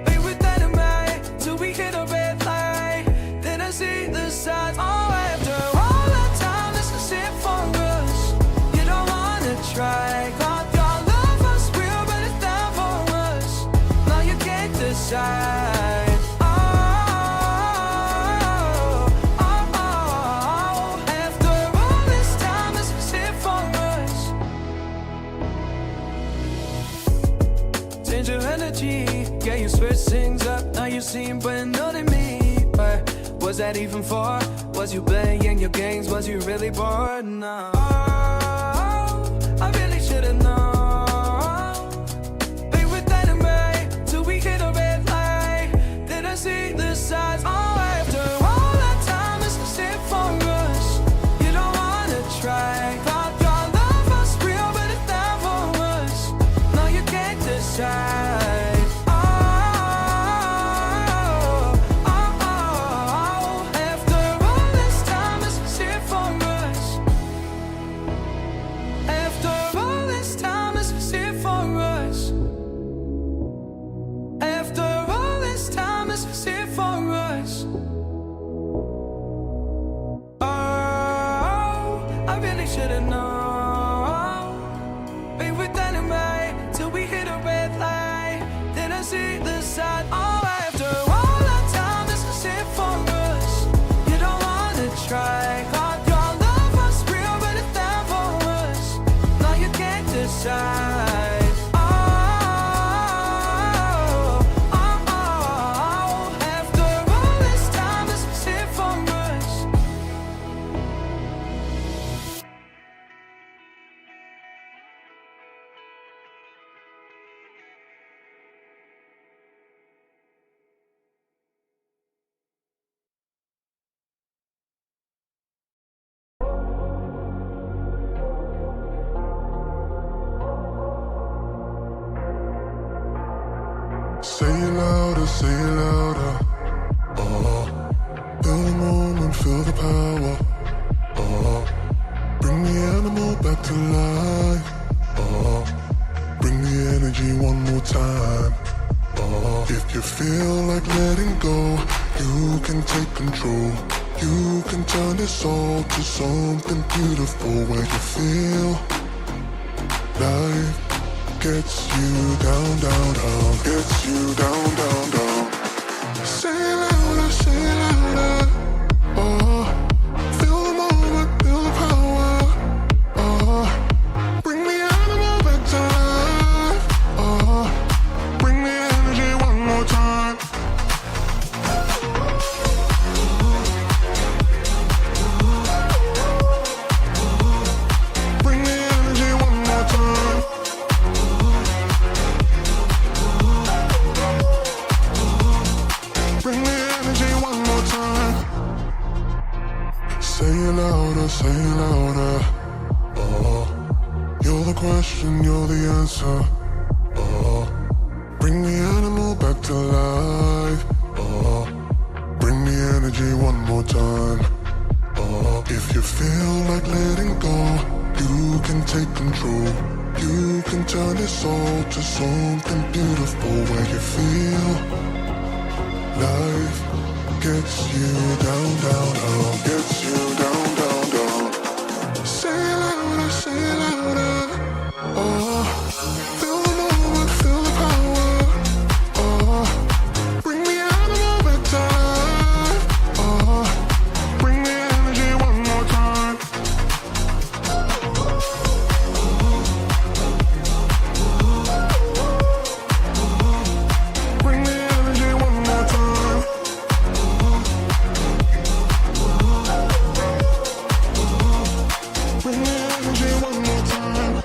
We were dynamite till we hit a red light. Then I see the signs. Oh, after all that time, this is it for us. You don't wanna try. Thought your love was real, but it's down for us. Now you can't decide. Oh, after all this time, this is it for us. Change your energy, yeah, you switch things up. Now you seem brand new to me, but was that even for? Was you playing your games? Was you really bored? No. I really should've known. We were dynamite till we hit a red light. Then I see this was it for us. Oh, I really should've known. We were dynamite till we hit a red light. Then I see the side. Oh, after all that time, this was it for us. You don't wanna try. Thought your love was real, but it's not for us. Now you can't decide. Oh, oh, oh. After all this time, this was it for us. Say it louder, say it louder. Feel the moment, feel the power. Bring the animal back to life. Bring the energy one more time. If you feel like letting go, you can take control. You can turn this all to something beautiful where you feel life gets you down, down, down, gets you down, down, down. Say it louder, say it louder. Feel the moment, feel the power. Bring the animal back to life. Bring the energy one more time. Bring the energy one more time. Bring the energy one more time. Say it louder, say it louder. You're the question, you're the answer. Bring the animal back to life. Bring the energy one more time. If you feel like letting go, you can take control. You can turn this all to something beautiful where you feel life gets you down, down, down, gets you down, down, down. Say it louder, say it louder. Feel the moment, feel the power. Bring the animal back to life. Bring the energy one more time. Bring the energy one more time. Bring the energy one more time.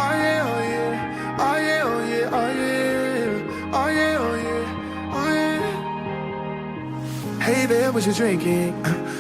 Oh yeah, oh yeah, oh yeah, oh yeah, oh yeah, oh yeah, oh yeah, oh yeah. Hey there, what you drinking?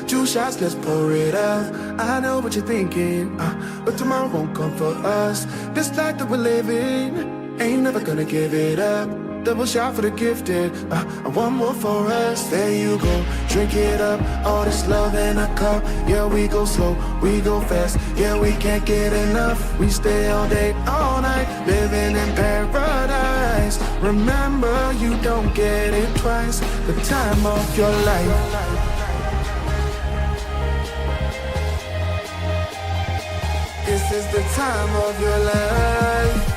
2 shots, let's pour it out. I know what you're thinking, but tomorrow won't come for us. This life that we're living, ain't never gonna give it up. Double shot for the gifted, and one more for us. There you go, drink it up. All this love in a cup. Yeah, we go slow, we go fast. Yeah, we can't get enough. We stay all day, all night, living in paradise. Remember, you don't get it twice. The time of your life. This is the time of your life.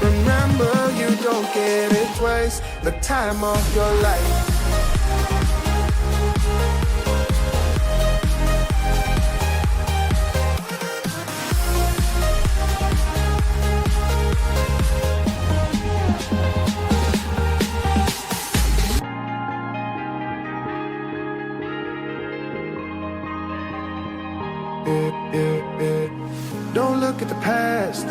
Remember, you don't get it twice. The time of your life. Don't look at the past,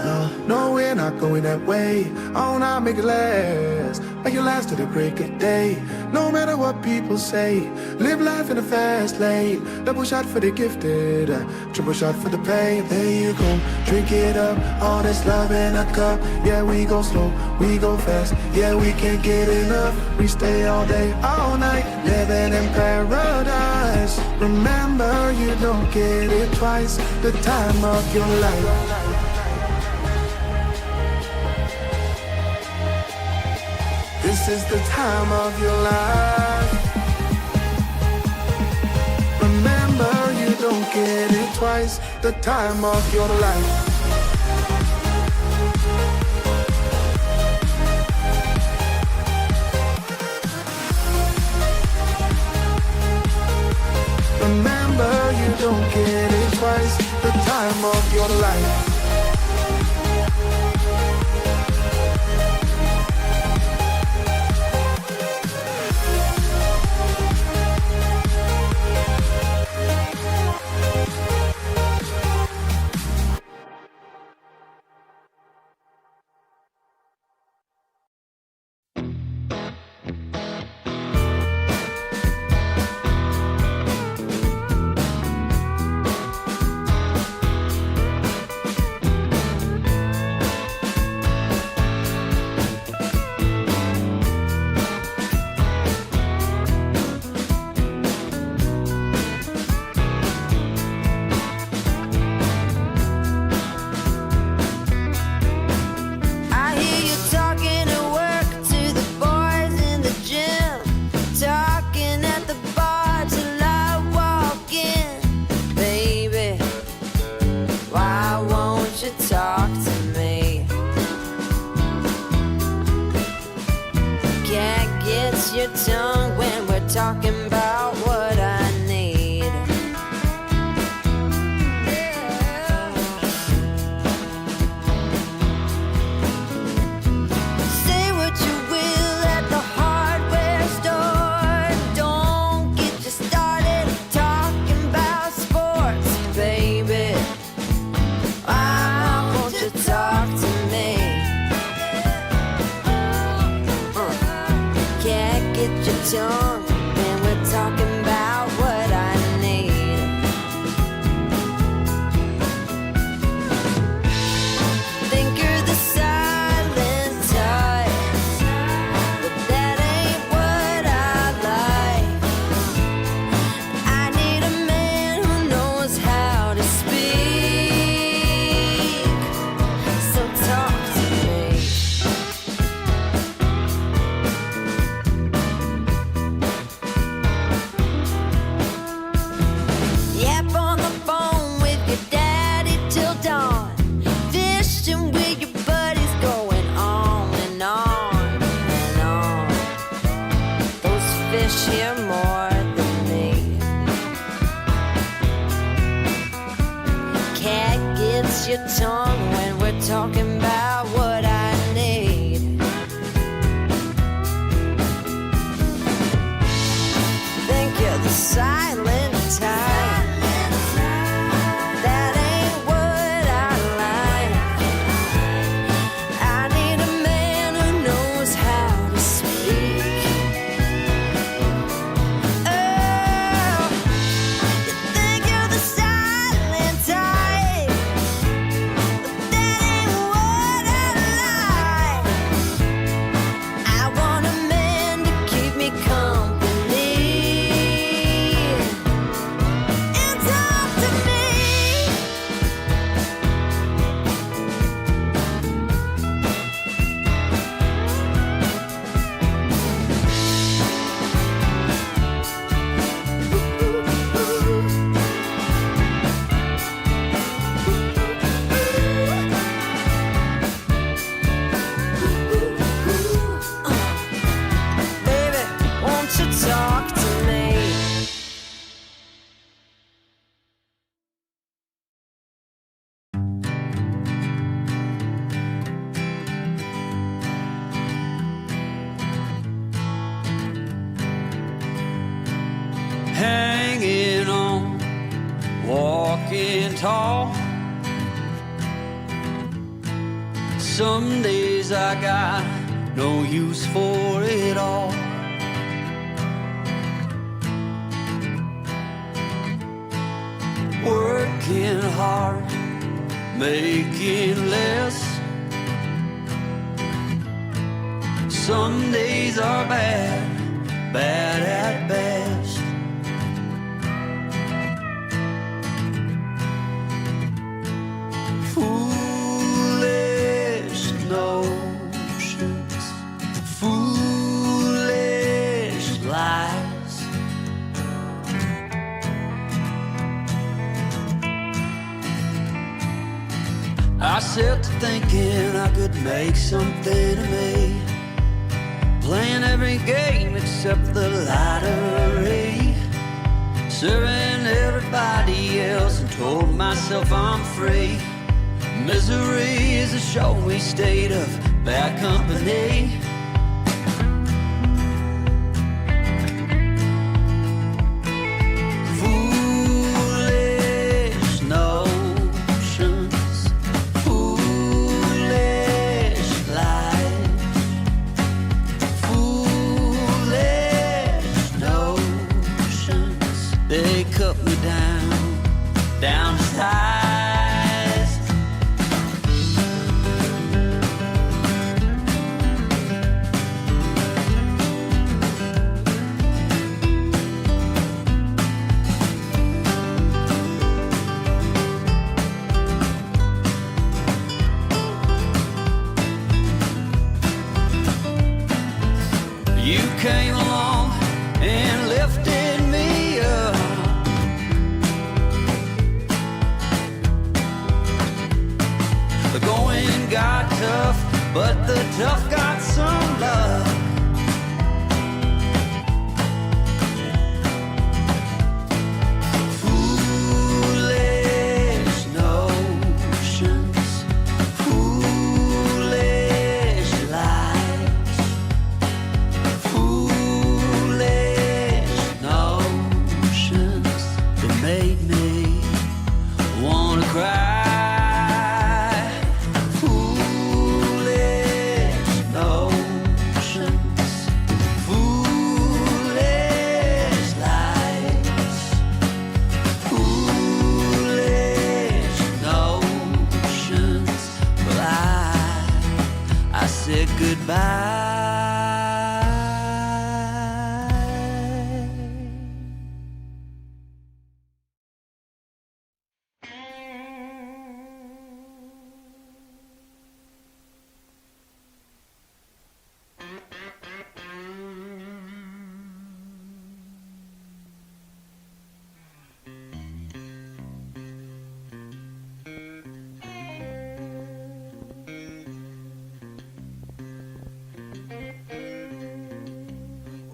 no, we're not going that way. Oh, now make it last. like you last to the break of day. No matter what people say, live life in a fast lane. Double shot for the gifted, triple shot for the pain. There you go, drink it up, all this love in a cup. Yeah, we go slow, we go fast. Yeah, we can't get enough. We stay all day, all night, living in paradise. Remember, you don't get it twice. The time of your life. This is the time of your life. Remember, you don't get it twice. The time of your life. Remember, you don't get it twice. The time of your life. Hanging on, walking tall. Some days I got no use for it all. Working hard, making less. Some days are bad, bad at best. Foolish notions, foolish lies. I set to thinking I could make something of me, playing every game except the lottery, serving everybody else and told myself I'm free. Misery is a showy state of bad company. Foolish notions, foolish lies. Foolish notions, they cut me down to size. You came along and lifted me up. The going got tough, but the tough got some love. Foolish notions, foolish lies. Foolish notions that made me wanna cry. Foolish notions, foolish lies. Foolish notions. Well, I said goodbye.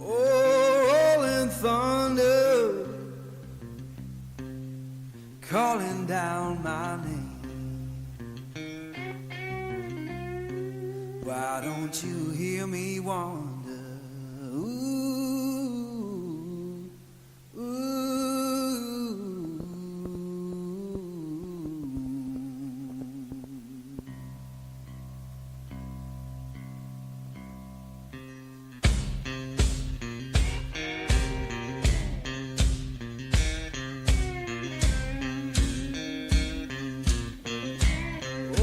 Rolling thunder, calling down my name. Why don't you hear me wonder? Ooh, ooh.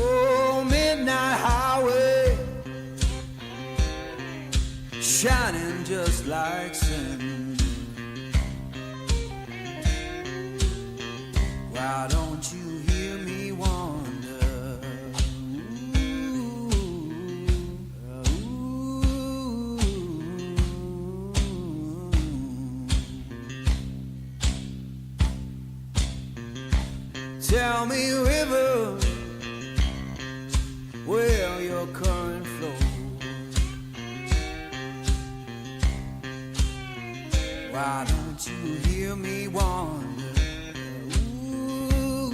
Oh, midnight highway, shining just like sin. Why don't you hear me wonder? Ooh, ooh. Tell me, river, where your current flows. Why don't you hear me wonder? Ooh, ooh.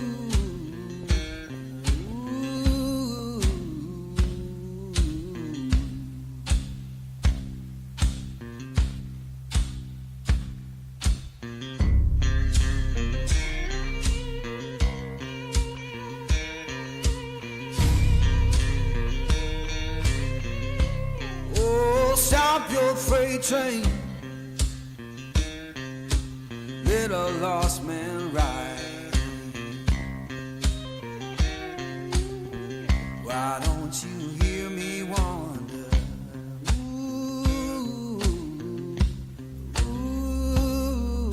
stop your freight train. Let a lost man ride. Why don't you hear me wonder? Ooh, ooh,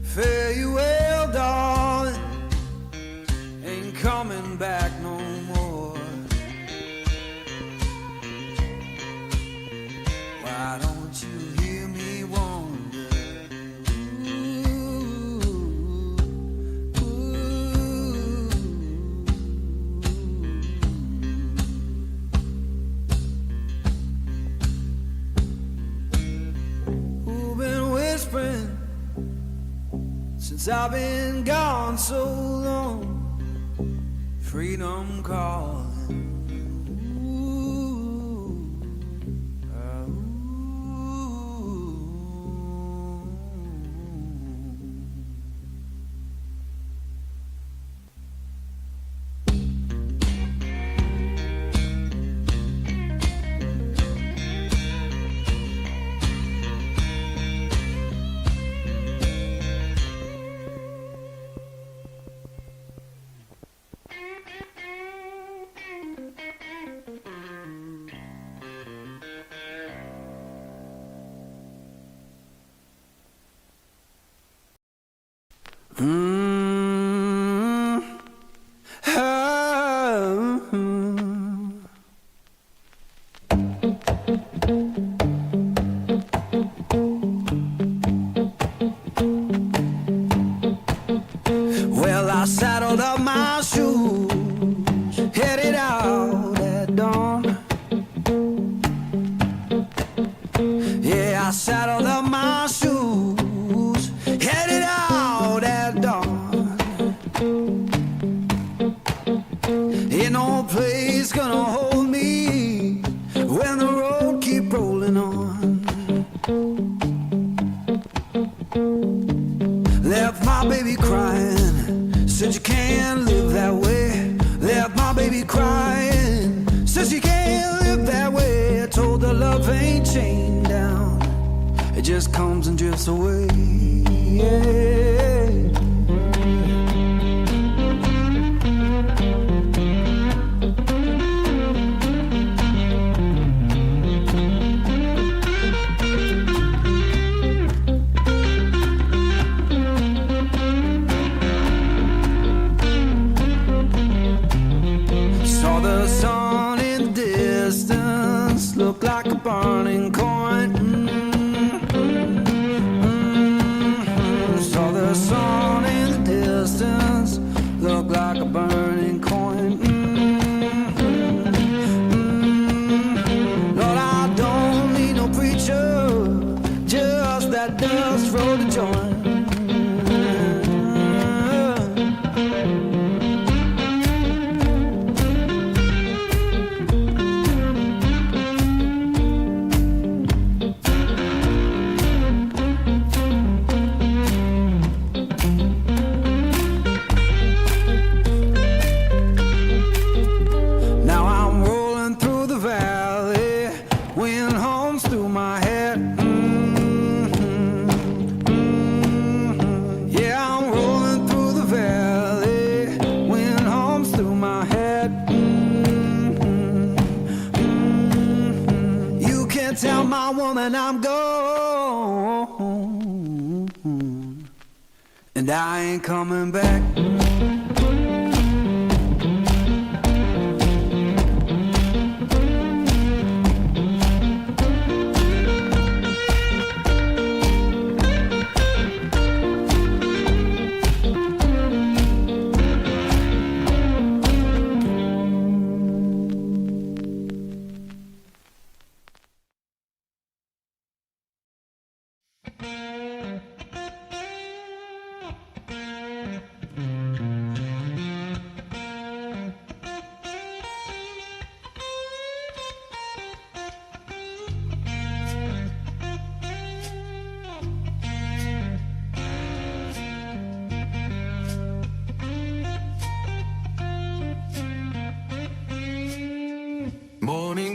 fare you well, darling, ain't coming back no more. Why don't you hear me wonder? Ooh, ooh. Who's been whispering since I've been gone so long? Freedom calling. Well, I saddled up my shoes, headed out at dawn. Yeah, I saddled up my shoes, headed out at dawn. Ain't no place gonna hold me when the road keep rolling on. Left my baby crying, said you can't live that way. Left my baby crying, said you can't live that way. I told her love ain't chained down, it just comes and drifts away. Yeah. Saw the sun in the distance, looked like a burning coin. Saw the sun in the distance, looked like a burning coin. Lord, I don't need no preacher, just that dust roll to join. Now I'm rolling through the valley, wind hums through my head. Yeah, I'm rolling through the valley, wind hums through my head. You can't tell my woman I'm gone, and I ain't coming back.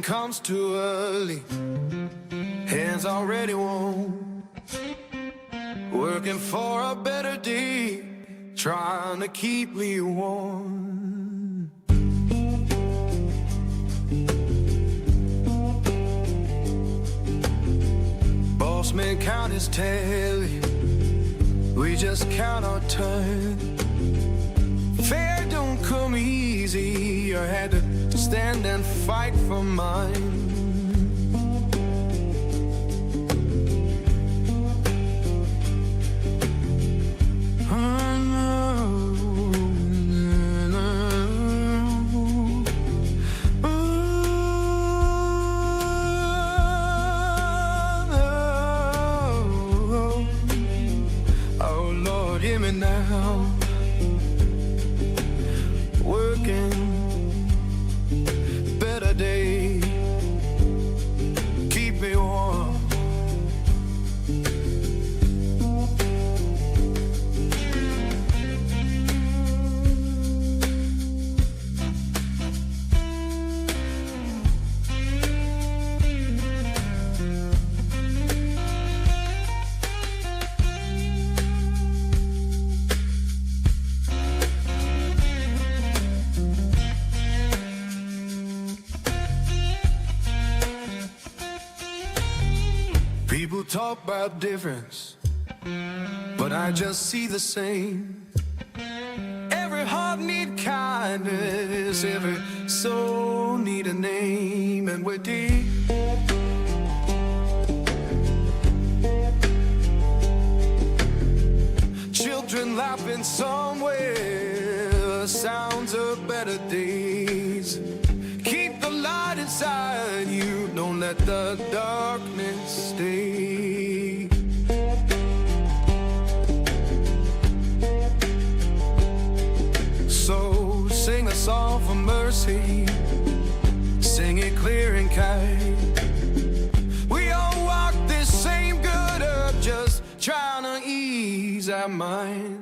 Morning comes too early, hands already warm, working for a better day, trying to keep me warm. Boss man count his tally, we just count our turn. Fair don't come easy, I had to stand and fight for mine. Oh Lord, hear me now. Working, better day, keep me warm. People talk about difference, but I just see the same. Every heart need kindness, every soul need a name, and we're deep. Children laughing somewhere, sounds of better days. Keep the light inside you, don't let the darkness stay. So sing a song for mercy, sing it clear and kind. We all walk this same good earth, just trying to ease our mind.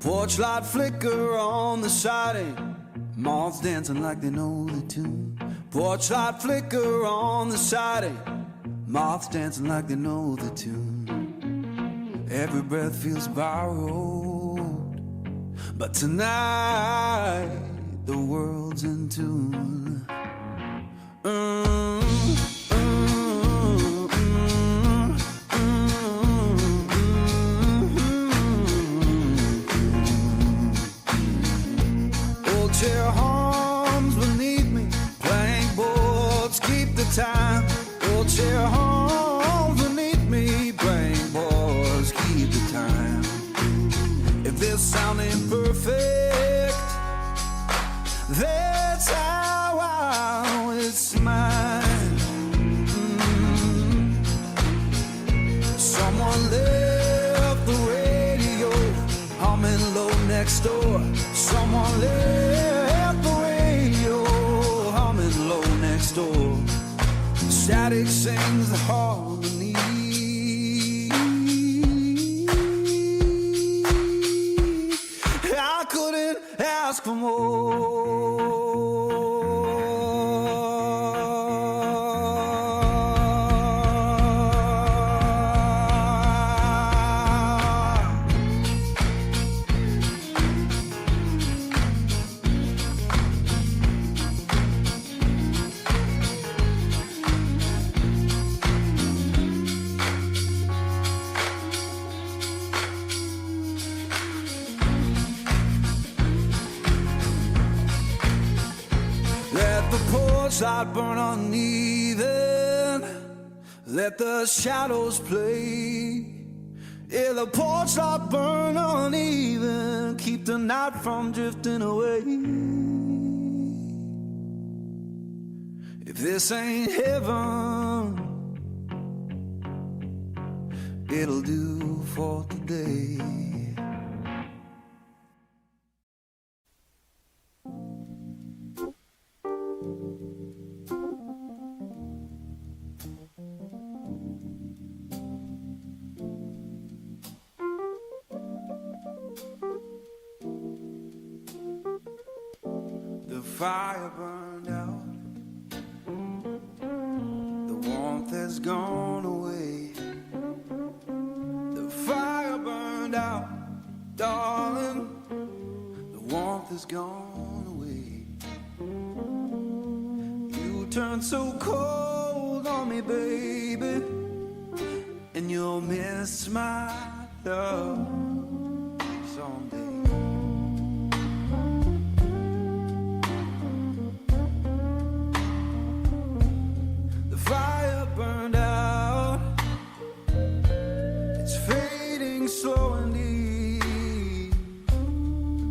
Porch light flicker on the siding, moths dancing like they know the tune. Porch light flicker on the siding, moths dancing like they know the tune. Every breath feels borrowed, but tonight the world's in tune. Chair hums beneath me, playing boards keep the time. Old chair hums beneath me, playing boards keep the time. If this sound ain't perfect, that's how it's mine. Someone left the radio humming low next door. Someone left the radio humming low next door. Static sings the harmony. I couldn't ask for more. porch light burn uneven, let the shadows play. Yeah, the porch light burn uneven, keep the night from drifting away. If this ain't heaven, it'll do for today. The fire burned out, the warmth has gone away. The fire burned out, darling, the warmth has gone away. You turned so cold on me, baby, and you'll miss my love someday. Fire burned out, it's fading slow indeed.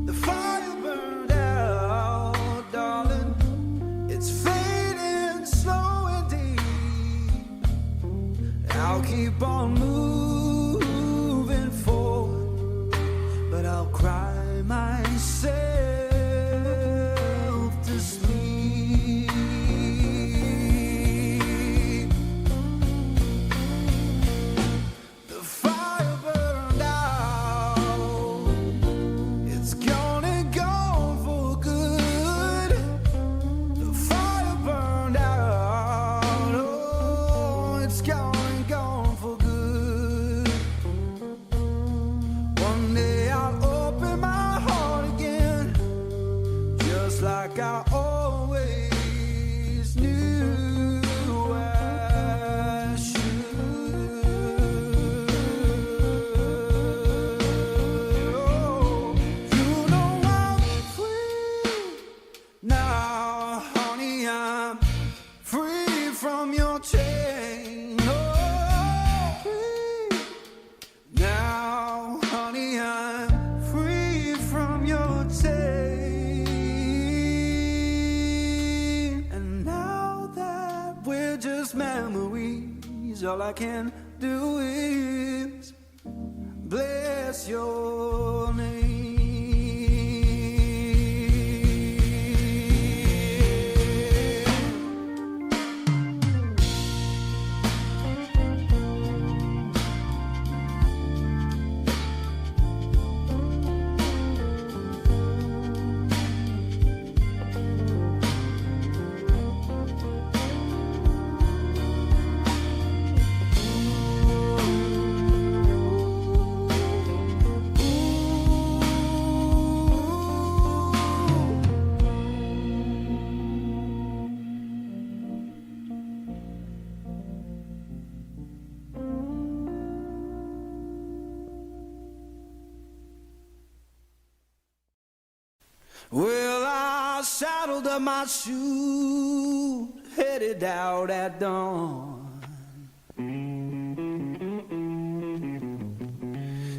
The fire burned out, darling, it's fading slow indeed. I'll keep on moving forward, but I'll cry myself to sleep. Like I always knew I should. Oh, you know I'm free now, honey. I'm free from your chain. Oh, free now, honey. I'm free from your chain. Memories, all I can do is bless your name. Well, I saddled up my shoe, headed out at dawn.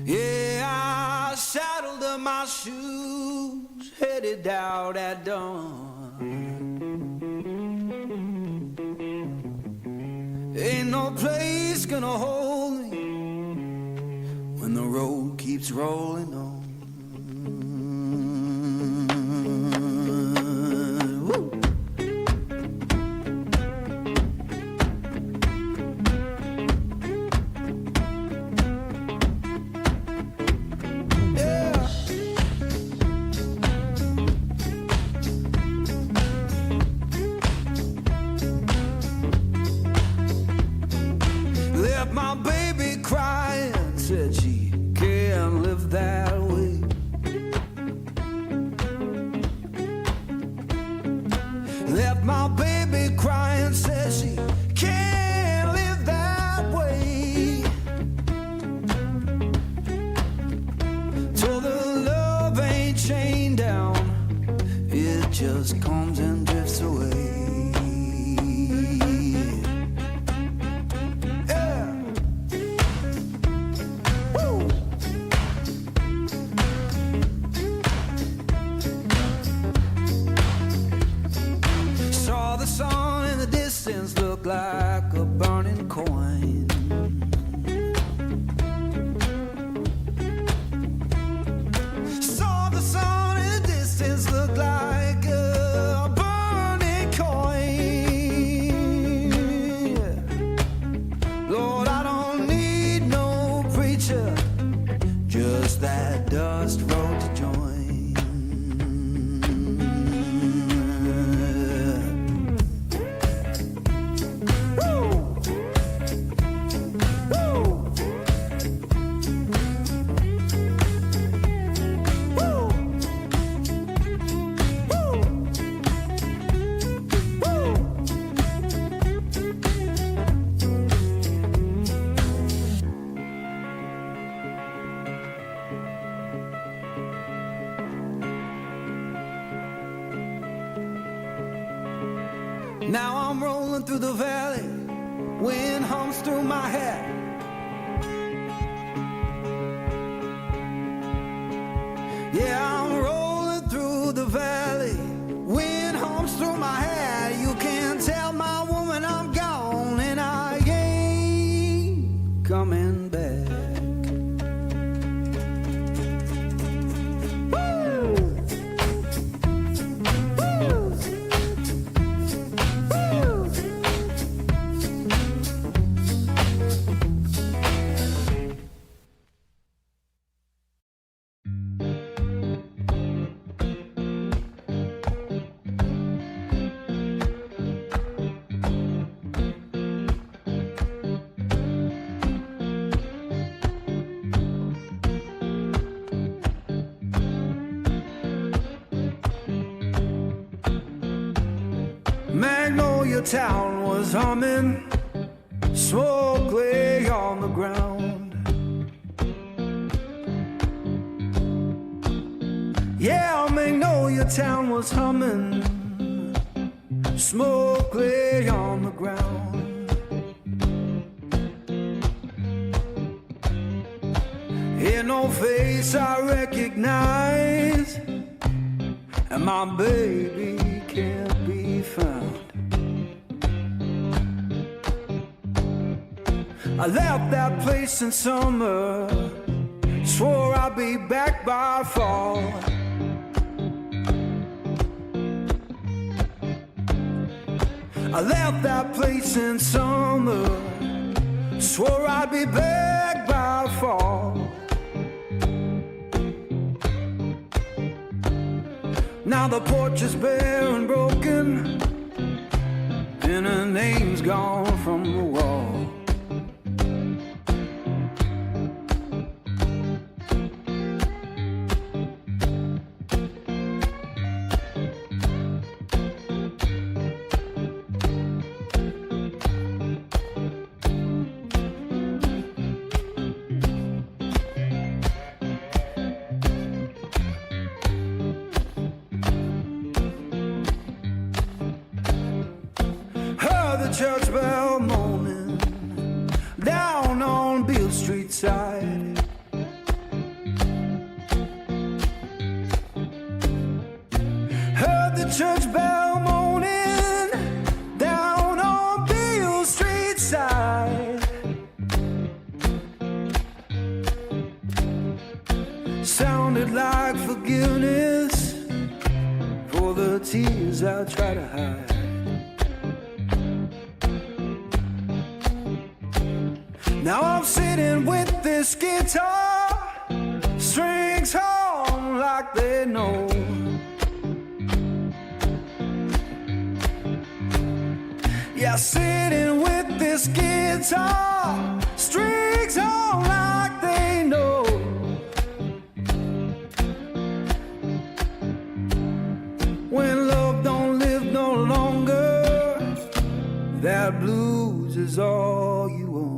Yeah, I saddled up my shoes, headed out at dawn. Ain't no place gonna hold me when the road keeps rolling on. My baby crying, said she can't live that way. Left my baby crying, said she can't live that way. Told her love ain't chained down, it just comes and drifts away. cross that dust road to join. Now I'm rolling through the valley, wind hums through my hair. Yeah, I'm rolling through the valley, wind hums through my hair. You can tell my woman I'm gone and I ain't coming back. Magnolia town was humming, smoke lay on the ground. Yeah, Magnolia town was humming, smoke lay on the ground. Ain't no face I recognize, and my baby can't be found. I left that place in summer, swore I'd be back by fall. I left that place in summer, swore I'd be back by fall. Now the porch is bare and broken, and her name's gone from the wall. The church bell moaning down on Beale Street side. Heard the church bell moaning down on Beale Street side. Sounded like forgiveness for the tears I try to hide. Now I'm sitting with this guitar, strings hum like they know. Yeah, sitting with this guitar, strings hum like they know. When love don't live no longer, that blues is all you own.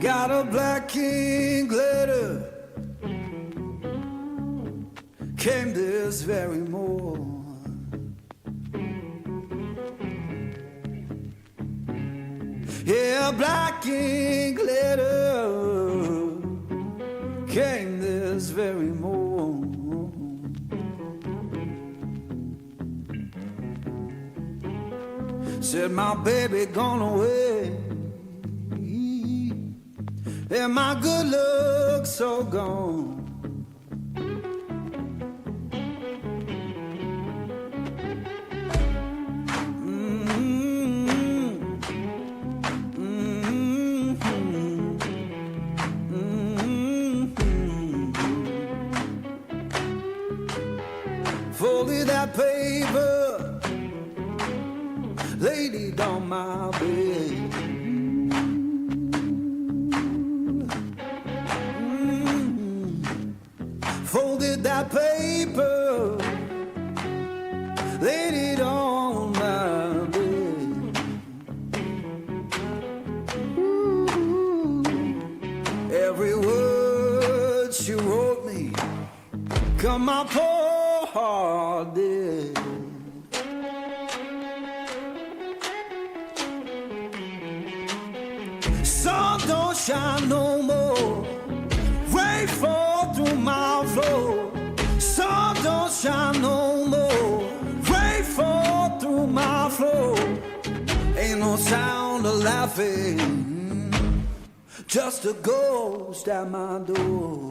Got a black ink letter, came this very morning. black ink letter came this very morning. Said my baby gone away, and my good looks so gone. Folded that paper, laid it on my bed. Folded that paper, laid it on my bed. Every word she wrote me, come my poor heart did. Sun don't shine no more, rain fall through my floor. Sun don't shine no more, rain fall through my floor. Ain't no sound of laughing, just a ghost at my door.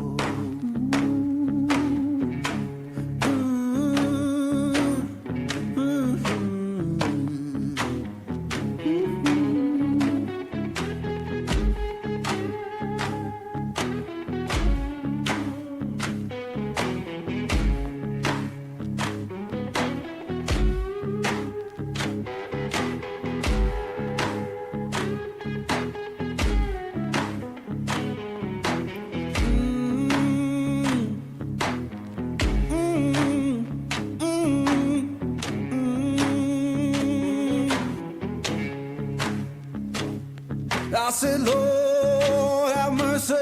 I said, Lord, have mercy,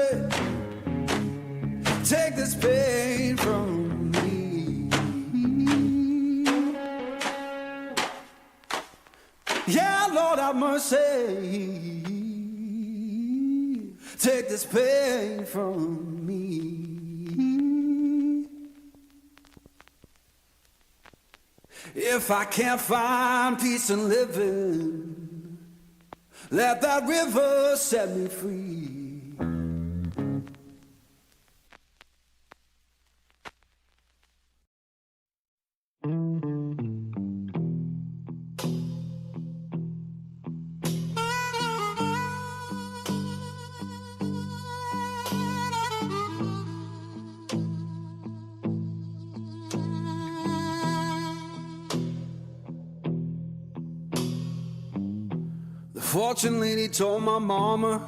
take this pain from me. Yeah, Lord, have mercy, take this pain from me. If I can't find peace in living, let that river set me free. The fortune lady told my mama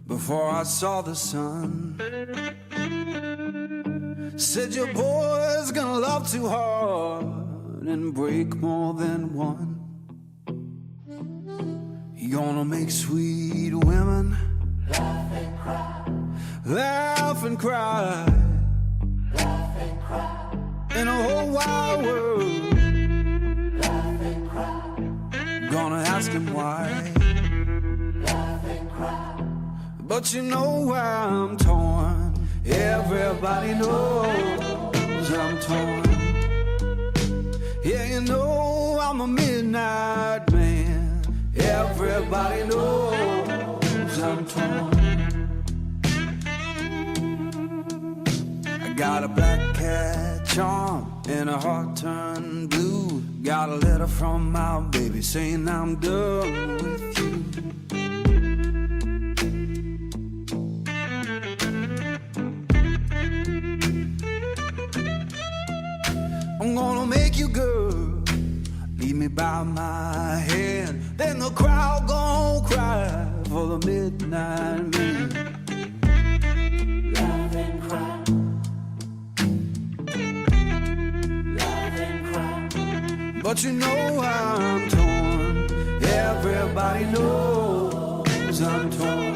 before I saw the sun, said your boy's gonna love too hard and break more than one. He gonna make sweet women laugh and cry, laugh and cry, laugh and cry, in a whole wide world. Laugh and cry. Gonna ask him why, laugh and cry. But you know why I'm torn. Everybody knows I'm torn. Yeah, you know I'm a midnight man. Everybody knows I'm torn. I got a black cat charm and a heart turned blue. Got a letter from my baby saying I'm done with you. I'm gonna make you girl, lead me by my hand. Then the crowd gon' cry for the midnight man. Laugh and cry, laugh and cry. But you know I'm torn. Everybody knows I'm torn.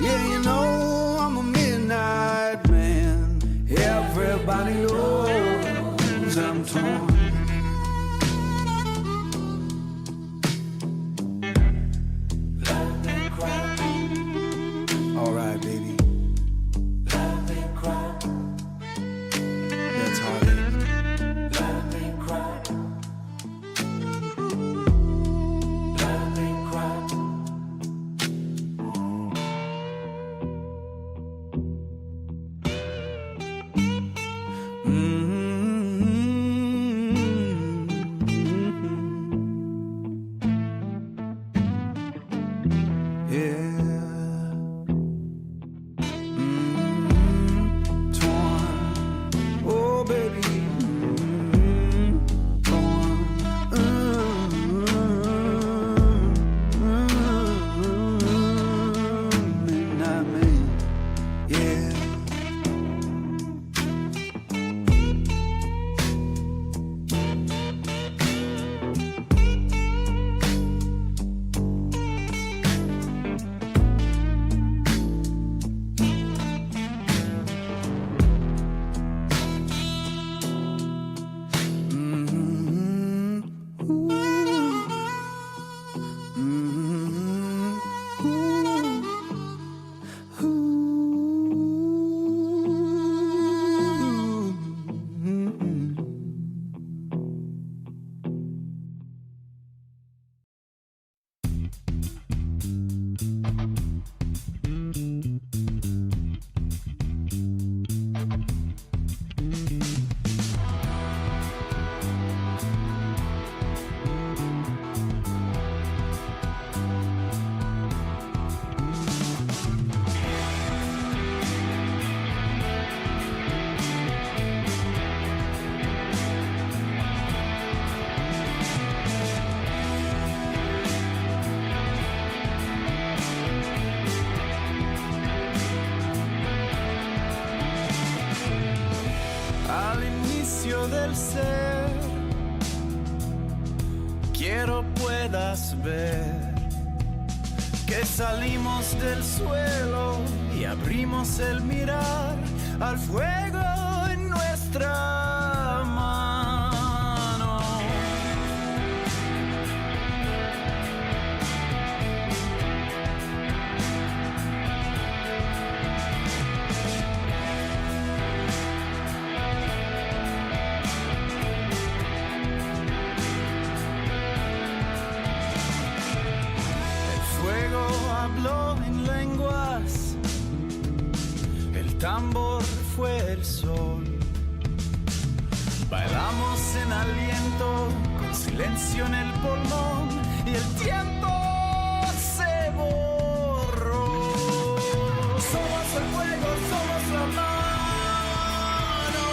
Yeah, you know I'm a midnight man. Everybody knows I'm torn. Al inicio del ser, quiero puedas ver que salimos del suelo y abrimos el mirar al fuego en nuestra mano. Habló en lenguas, el tambor fue el sol. Bailamos en aliento, con silencio en el pulmón, y el tiempo se borró. Somos el fuego, somos la mano,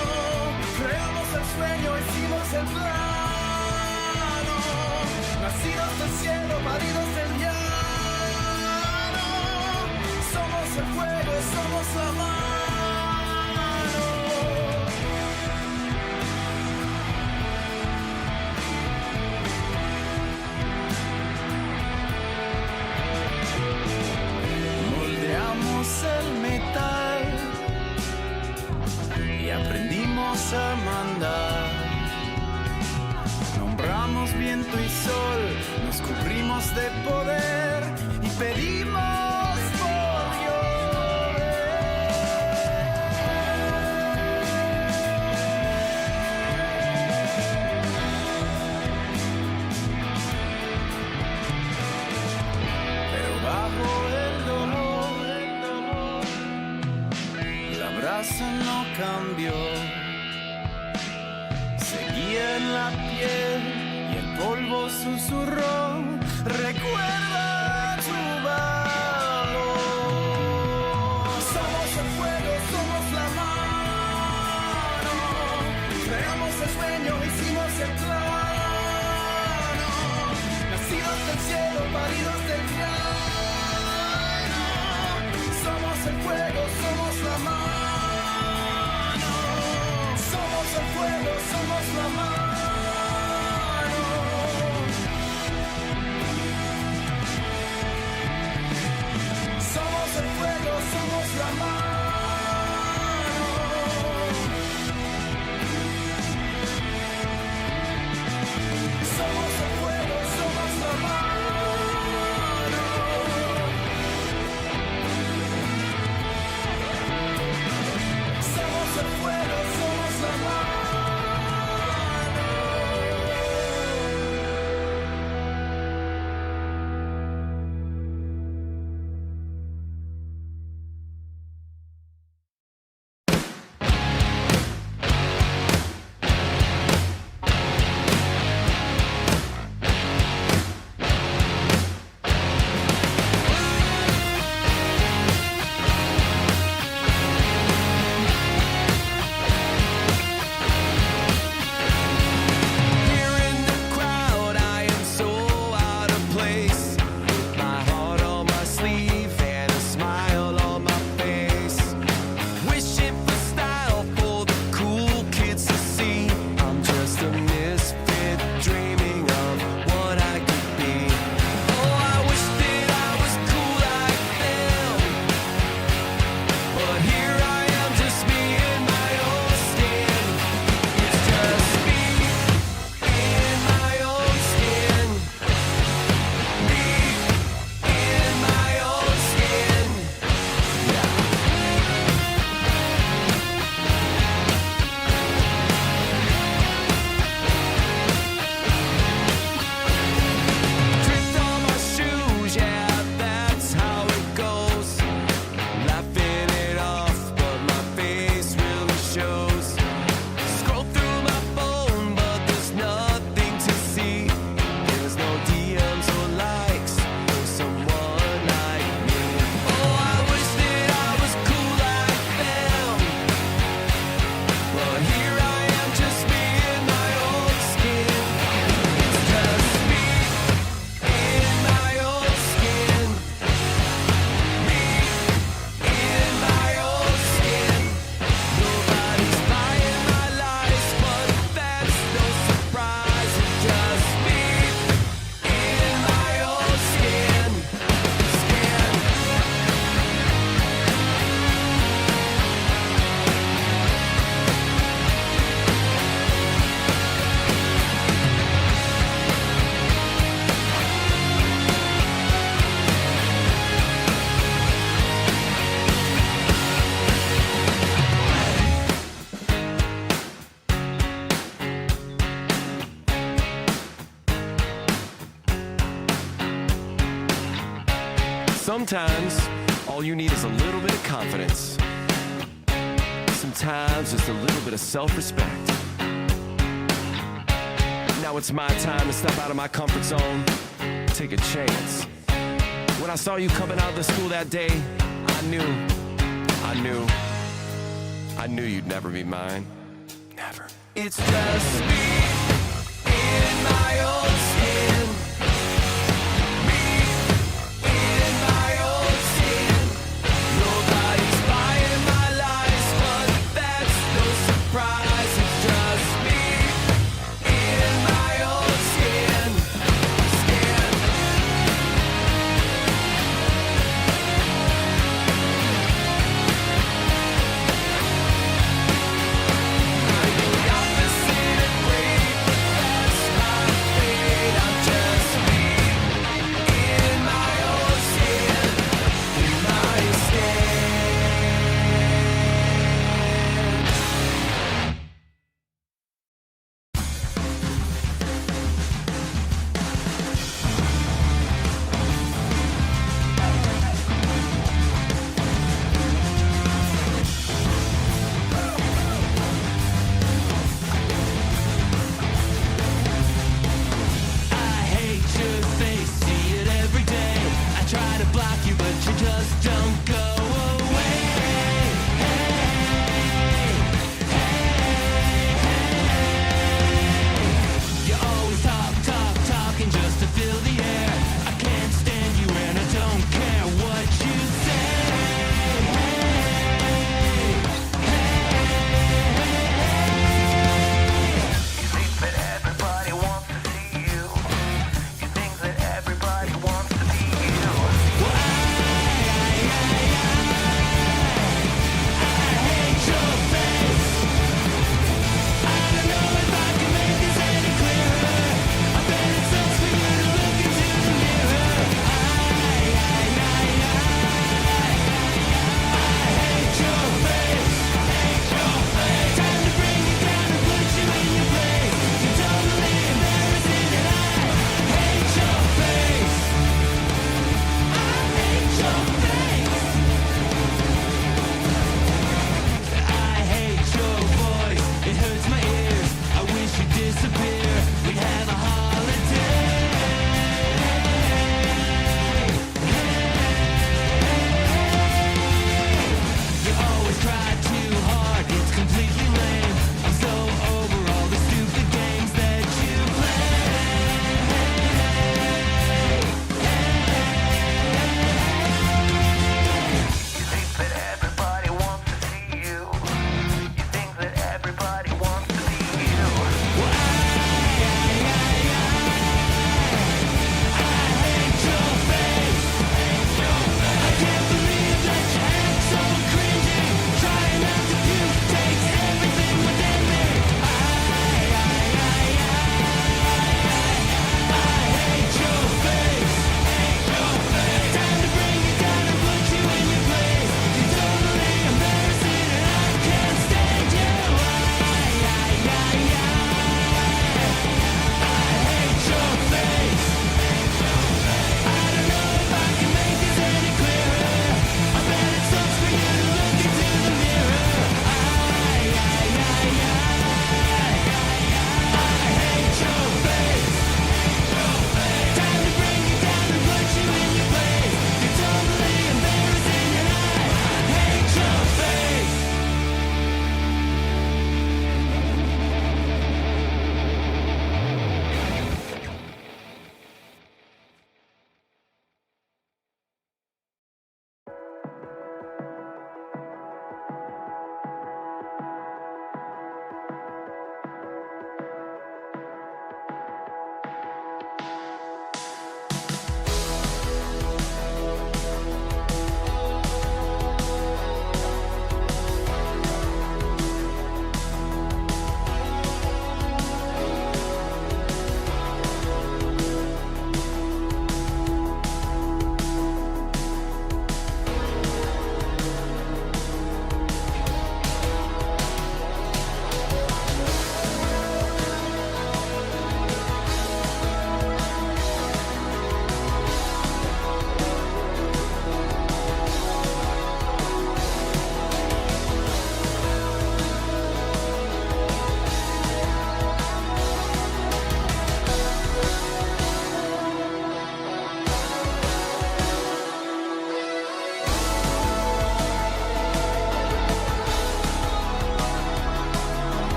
creamos el sueño, hicimos el plano, nacidos del cielo, paridos del llano. Somos el fuego, somos la mano. Moldeamos el metal y aprendimos a mandar. Nombramos viento y sol, nos cubrimos de poder y pedimos no cambió, seguía en la piel y el polvo susurró, recuerda tu valor. Somos el fuego, somos la mano, creamos el sueño, hicimos el plano, nacidos del cielo, paridos del llano. Somos el fuego, somos la mano. Somos el fuego, somos la mano. Somos el fuego, somos la mano. Somos el fuego, somos la mano. Somos el fuego, somos la mano. Sometimes all you need is a little bit of confidence. Sometimes just a little bit of self-respect. Now it's my time to step out of my comfort zone, take a chance. When I saw you coming out of the school that day, I knew you'd never be mine. Never. It's just me in my own skin. Me in my own skin. Nobody's buying my lies, but that's no surprise. It's just me in my own skin. I'm the opposite of great, but that's my fate.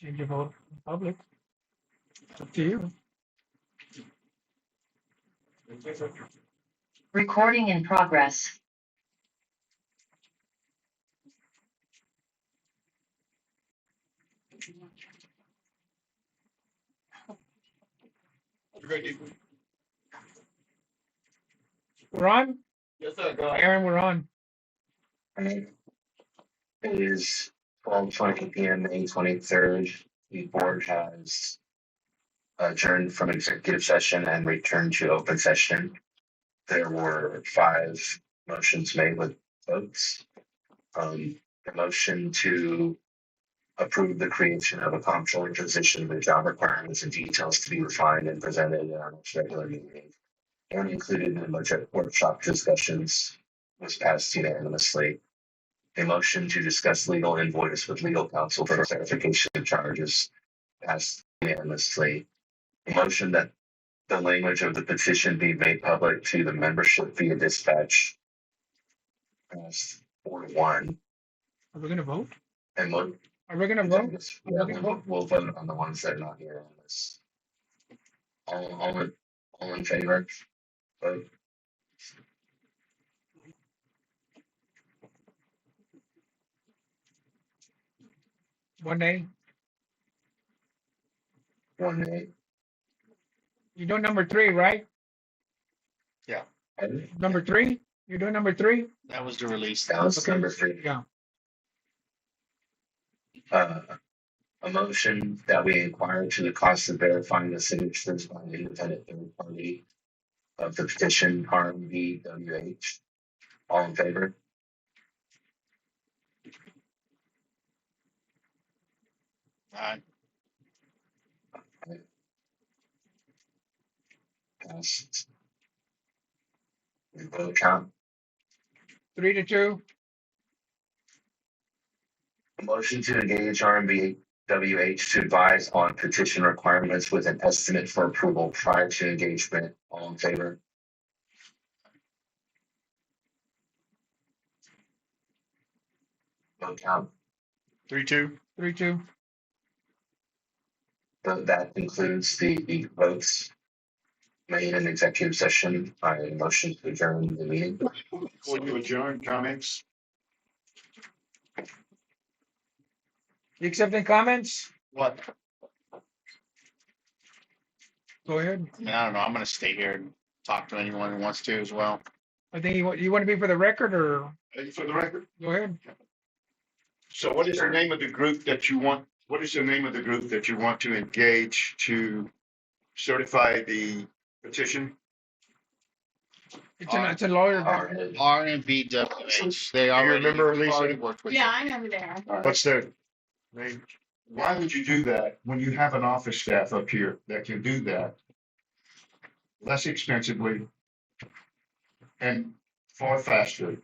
Change your vote in public. It's up to you. Recording in progress. We're on? Yes, sir. Go ahead. Aaron, we're on. It is 12:20 p.m. May 23rd. The board has adjourned from executive session and returned to open session. There were 5 motions made with votes. The motion to approve the creation of a comptroller position with job requirements and details to be refined and presented in our next regular meeting and included in the budget workshop discussions was passed unanimously. A motion to discuss legal invoice with legal counsel for clarification of charges passed unanimously. A motion that the language of the petition be made public to the membership via dispatch passed 4-1. Are we gonna vote? And Are we gonna vote? yeah, we'll vote on the ones that are not here on this. All in favor? Vote. One nay. 1 nay. You're doing number 3, right? Number 3? You're doing number 3? That was the release. That was number 3. Yeah. A motion that we inquire to the cost of verifying the signatures by an independent third party of the petition RMVWH. All in favor? Aye. Passed. Vote count. 3-2. A motion to engage RMVWH to advise on petition requirements with an estimate for approval prior to engagement. All in favor? Vote count. 3-2. 3-2. That includes the votes made in executive session. I motion to adjourn the meeting. Before you adjourn, comments? You accepting comments? What? Go ahead. I mean, I don't know. I'm gonna stay here and talk to anyone who wants to as well. I think you want to be for the record, or For the record. go ahead. So what is the name of the group that you want? What is the name of the group that you want to engage to certify the petition? It's a lawyer. RMVWH. They already, remember, Lisa? already worked with. Yeah, I know there. What's their name? Why would you do that when you have an office staff up here that can do that less expensively and far faster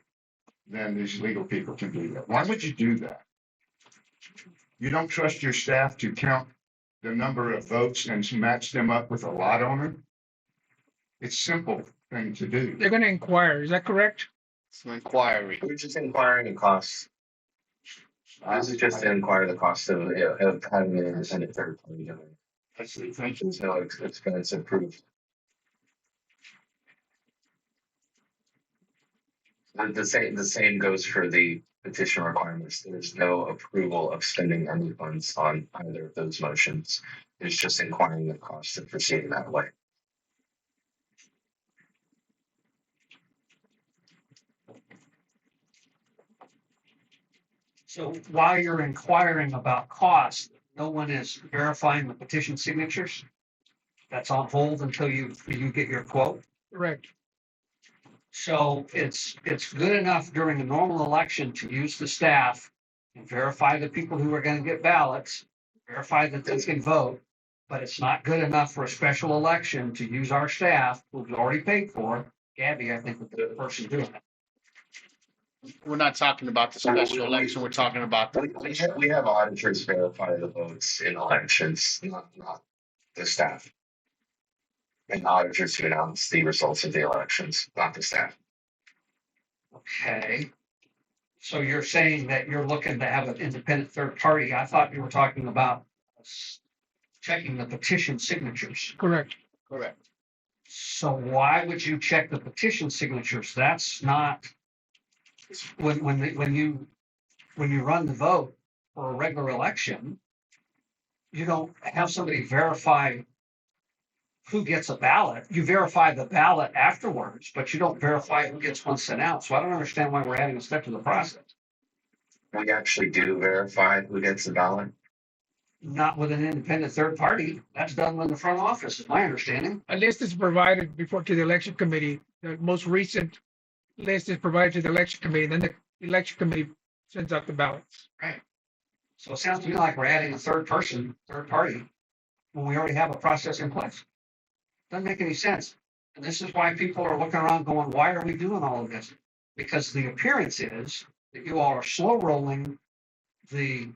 than these legal people can do that? Why would you do that? You don't trust your staff to count the number of votes and match them up with a lot owner? It's simple thing to do. They're going to inquire. Is that correct? It's an inquiry. We're just inquiring the costs. This is just to inquire the cost of having an independent third party doing it. That's the thing. There's no expense approved. The same goes for the petition requirements. There's no approval of spending any funds on either of those motions. It's just inquiring the cost of proceeding that way. So while you're inquiring about cost, no one is verifying the petition signatures? That's on hold until you get your quote? Correct. So it's good enough during a normal election to use the staff and verify the people who are going to get ballots, verify that they can vote, but it's not good enough for a special election to use our staff, who's already paid for. Gabby, I think, was the person doing it. We're not talking about the special election. We're talking about the. We have auditors verify the votes in elections, not the staff. And auditors who announce the results of the elections, not the staff. Okay. So you're saying that you're looking to have an independent third party. I thought you were talking about checking the petition signatures. Correct. Correct. So why would you check the petition signatures? That's not, when you run the vote for a regular election, you don't have somebody verify who gets a ballot. You verify the ballot afterwards, but you don't verify who gets one sent out. So I don't understand why we're adding a step to the process. We actually do verify who gets the ballot. Not with an independent third party. That's done in the front office, is my understanding. A list is provided before to the election committee. The most recent list is provided to the election committee, then the election committee sends out the ballots. Right. So it sounds to me like we're adding a third party, when we already have a process in place. Doesn't make any sense. And this is why people are looking around going, why are we doing all of this? Because the appearance is that you all are slow rolling the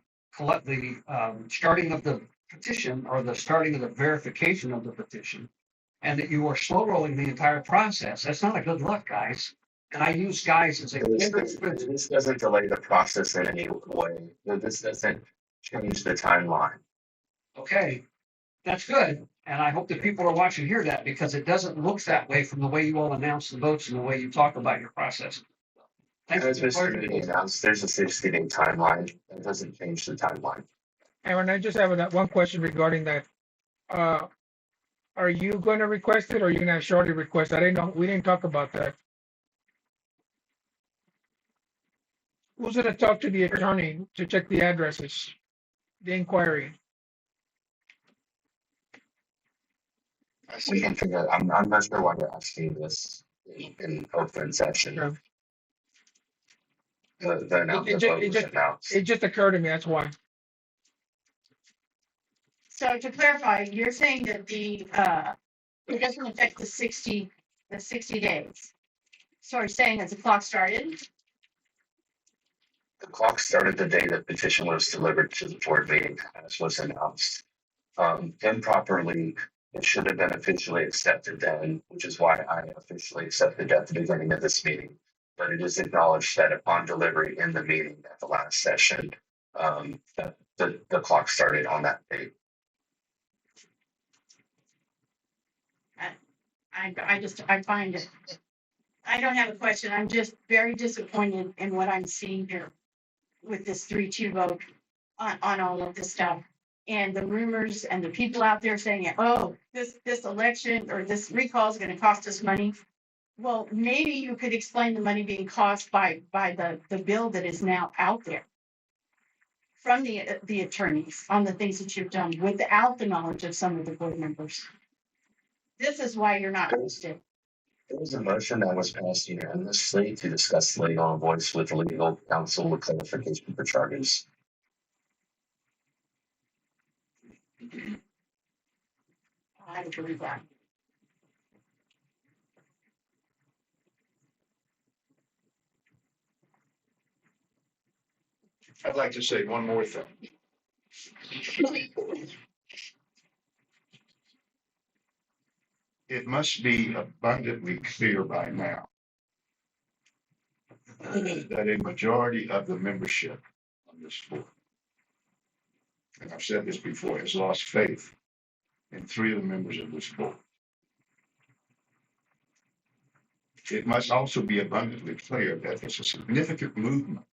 starting of the petition or the starting of the verification of the petition, and that you are slow rolling the entire process. That's not a good look, guys. And I use guys as a. This doesn't delay the process in any way. This doesn't change the timeline. Okay, that's good. And I hope that people are watching hear that, because it doesn't look that way from the way you all announce the votes and the way you talk about your process. Thank you. As Mr. Kinney announced, there's a 60-day timeline. That doesn't change the timeline. Aaron, I just have one question regarding that. Are you going to request it, or are you going to have Shorty request? I didn't know. We didn't talk about that. Who's going to talk to the attorney to check the addresses, the inquiry? We can figure. I'm not sure why you're asking this in open session. Sure. The vote was announced. It just occurred to me. That's why. So to clarify, you're saying that it doesn't affect the 60 days. So you're saying that the clock started? The clock started the day the petition was delivered to the board meeting, as was announced. Improperly, it should have been officially accepted then, which is why I officially accepted at the beginning of this meeting. But it is acknowledged that upon delivery in the meeting at the last session, that the clock started on that date. I find it, I don't have a question. I'm just very disappointed in what I'm seeing here with this 3-2 vote on all of this stuff. And the rumors and the people out there saying, oh, this election or this recall is going to cost us money. Well, maybe you could explain the money being cost by the bill that is now out there from the attorneys on the things that you've done without the knowledge of some of the board members. This is why you're not listed. There was a motion that was passed unanimously to discuss legal voice with legal counsel with clarification for charges. I agree with that. I'd like to say one more thing. It must be abundantly clear by now that a majority of the membership on this board, and I've said this before, has lost faith in 3 of the members of this board. It must also be abundantly clear that there's a significant movement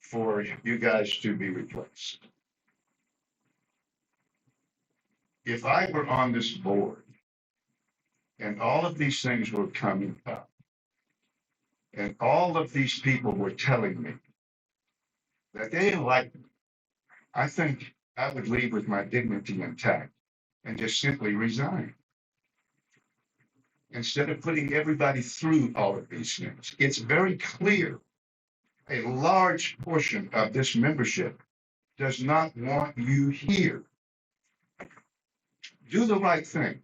for you guys to be replaced. If I were on this board and all of these things were coming up and all of these people were telling me that they didn't like me, I think I would leave with my dignity intact and just simply resign. Instead of putting everybody through all of these things, it's very clear a large portion of this membership does not want you here. Do the right thing.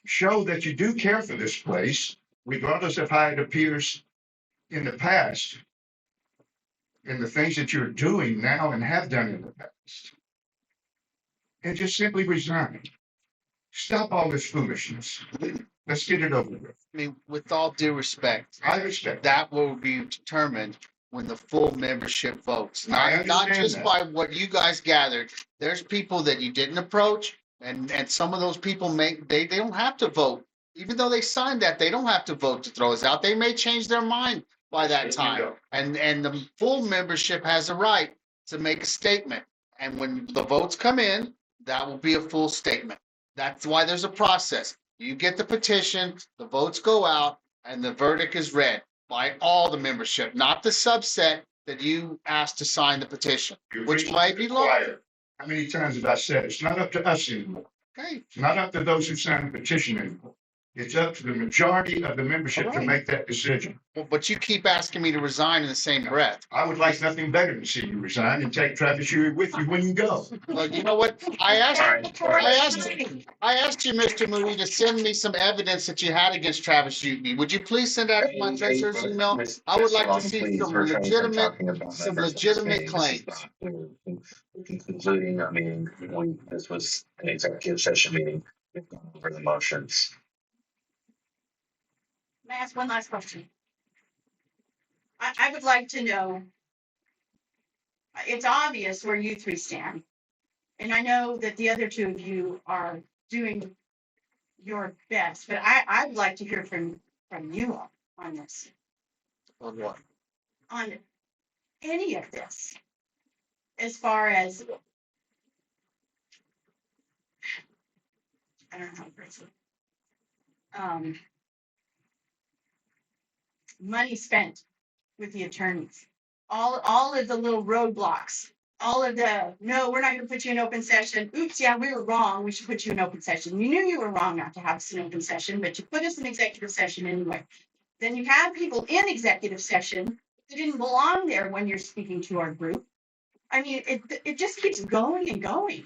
Show that you do care for this place, regardless of how it appears in the past, and the things that you're doing now and have done in the past. And just simply resign. Stop all this foolishness. Let's get it over with. I mean, with all due respect, I respect that will be determined when the full membership votes. I Not understand just that. by what you guys gathered. There's people that you didn't approach, and some of those people they don't have to vote. Even though they signed that, they don't have to vote to throw us out. They may change their mind by that time. And the full membership has a right to make a statement. And when the votes come in, that will be a full statement. That's why there's a process. You get the petition, the votes go out, and the verdict is read by all the membership, not the subset that you asked to sign the petition, You're which reaching may for be the larger. choir. How many times have I said, it's not up to us anymore. Okay, It's not up to those who signed the petition anymore. It's up to the majority of the membership to All right. make that decision. but you keep asking me to resign in the same breath. I would like nothing better than see you resign and take Travis Huey with you when you go. Well, you know what? I asked you, Mr. Marie, to send me some evidence that you had against Travis Hutney. Would you please send that to my treasurer's email? I would like to see some legitimate claims. Concluding, I mean, this was an executive session meeting. We've gone over the motions. May I ask one last question? I would like to know, it's obvious where you three stand. And I know that the other two of you are doing your best, but I'd like to hear from you all on this, On what? on any of this. As far as, I don't know how to phrase it. Money spent with the attorneys, all of the little roadblocks, all of the, no, we're not gonna put you in open session. Oops, yeah, we were wrong. We should put you in open session. You knew you were wrong not to have us in open session, but you put us in executive session anyway. Then you have people in executive session that didn't belong there when you're speaking to our group. I mean, it just keeps going and going.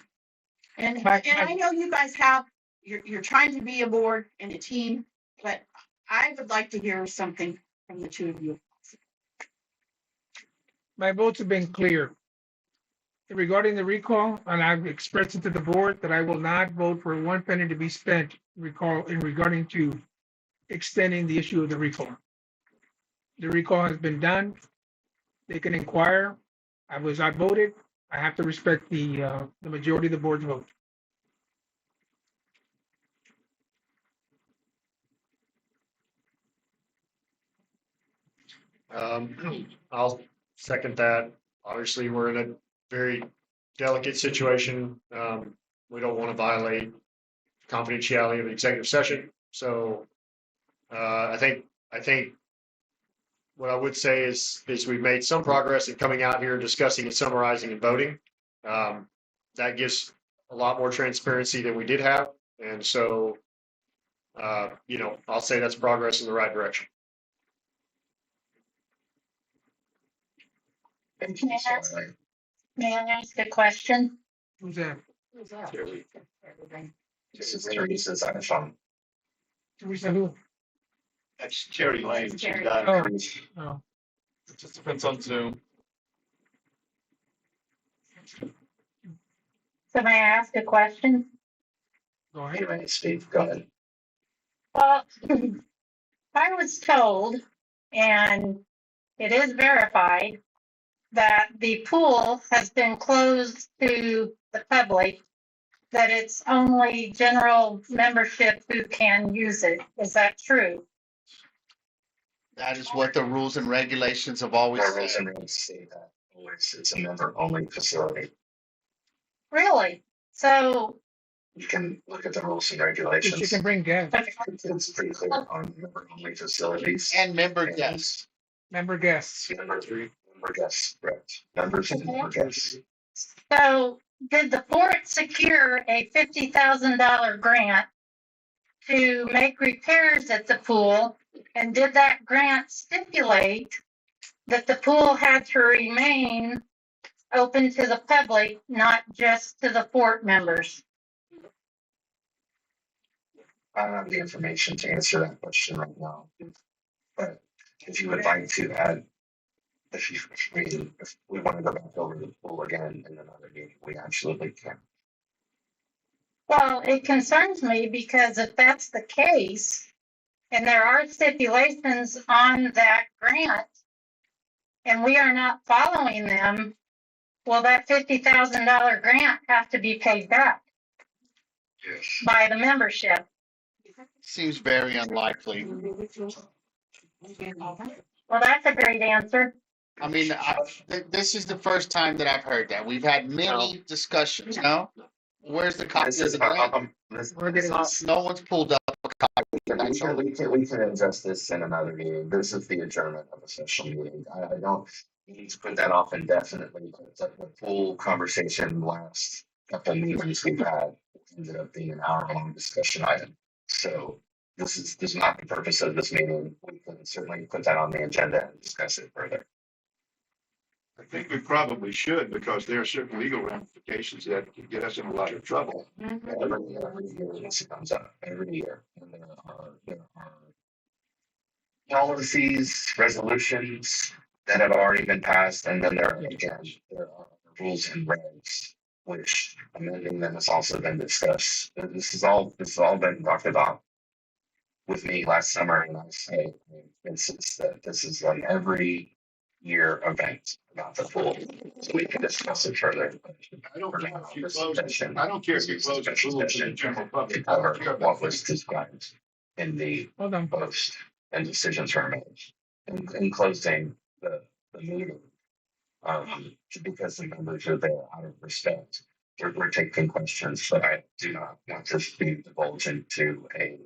And I know you guys you're trying to be a board and a team, but I would like to hear something from the two of you. My votes have been clear. Regarding the recall, and I've expressed it to the board that I will not vote for 1 penny to be spent regarding to extending the issue of the recall. The recall has been done. They can inquire. I voted. I have to respect the majority of the board's vote. I'll second that. Obviously, we're in a very delicate situation. We don't want to violate confidentiality of the executive session. So I think what I would say is we've made some progress in coming out here, discussing and summarizing and voting. That gives a lot more transparency than we did have. And so, I'll say that's progress in the right direction. May I ask a question? Who's that? This is Teresa's iPhone. Teresa who? That's Jerry Lane. She's Oh. got Oh, participants on Zoom. So may I ask a question? go ahead. Anyway, Steve, go ahead. Well, I was told, and it is verified, that the pool has been closed to the public, that it's only general membership who can use it. Is that true? That is what the rules and regulations have always Our rules said. and regs say that always it's a member-only facility. Really? So, You can look at the rules and But regulations. you can bring guests, It's pretty clear on member-only facilities. And member guests. member guests. Member guests, correct. Members and member guests. so did the port secure a $50,000 grant to make repairs at the pool? And did that grant stipulate that the pool had to remain open to the public, not just to the port members? I don't have the information to answer that question right now. But if you would like to add, if we want to go back over the pool again in another meeting, we absolutely can. Well, it concerns me because if that's the case, and there are stipulations on that grant, and we are not following them, will that $50,000 grant have to be paid back Yes. by the membership? Seems very unlikely. Well, that's a great answer. I mean, this is the first time that I've heard that. We've had many discussions, no? Where's the copy This of is, the grant? this is- No one's pulled up a copy. we can address this in another meeting. This is the adjournment of a special meeting. I don't need to put that off indefinitely. The full conversation last couple of meetings we've had ended up being an hour-long discussion item. So this is not the purpose of this meeting. We can certainly put that on the agenda and discuss it further. I think we probably should, because there are certain legal ramifications that can get us in a lot of trouble. Every year this comes up, every year. And there are policies, resolutions that have already been passed, and then there are rules and regs, which amending them has also been discussed. This has all been talked about with me last summer, and I say, insist that this is an every year event about the pool, so we can discuss it further. I don't care if you close, I don't care if you close the pool to the general public. To cover what was described in the Hold on. post and decisions were made in closing the meeting. Because the members are there out of respect. We're taking questions, but I do not want this to be divulged into a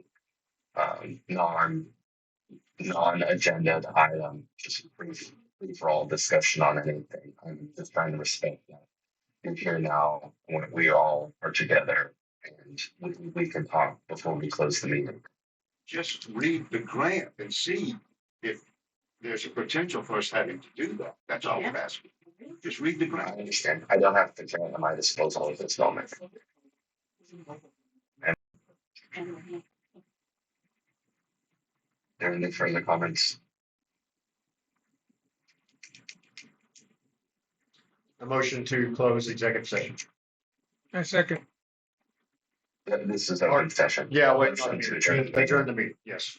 non-agenda item, just free for all discussion on anything. I'm just trying to respect that. And here now, when we all are together and we can talk before we close the meeting. Just read the grant and see if there's a potential for us having to do that. That's all we're asking. Just read the I grant. understand. I don't have the grant at my disposal at this moment. There any further comments? A motion to close executive session. A second. This is our session. Yeah, wait, Motion to adjourn. adjourn the meeting, yes.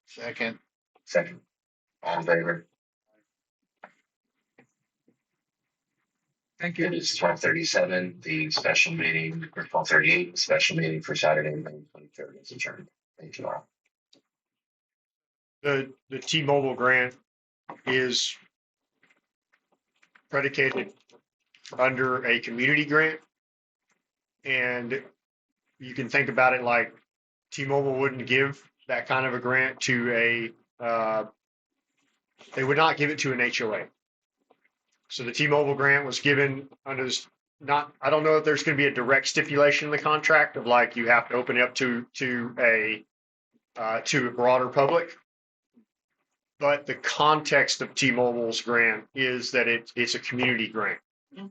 Second. Second. All in favor? Thank It you. is 12:37. The special meeting, or 12:38, special meeting for Saturday, May 23rd is adjourned. Thank you all. The T-Mobile grant is predicated under a community grant. And you can think about it like T-Mobile wouldn't give that kind of a grant to they would not give it to an HOA. So the T-Mobile grant was given under this, I don't know if there's going to be a direct stipulation in the contract of like you have to open it up to a broader public. But the context of T-Mobile's grant is that it's a community grant. Mhm.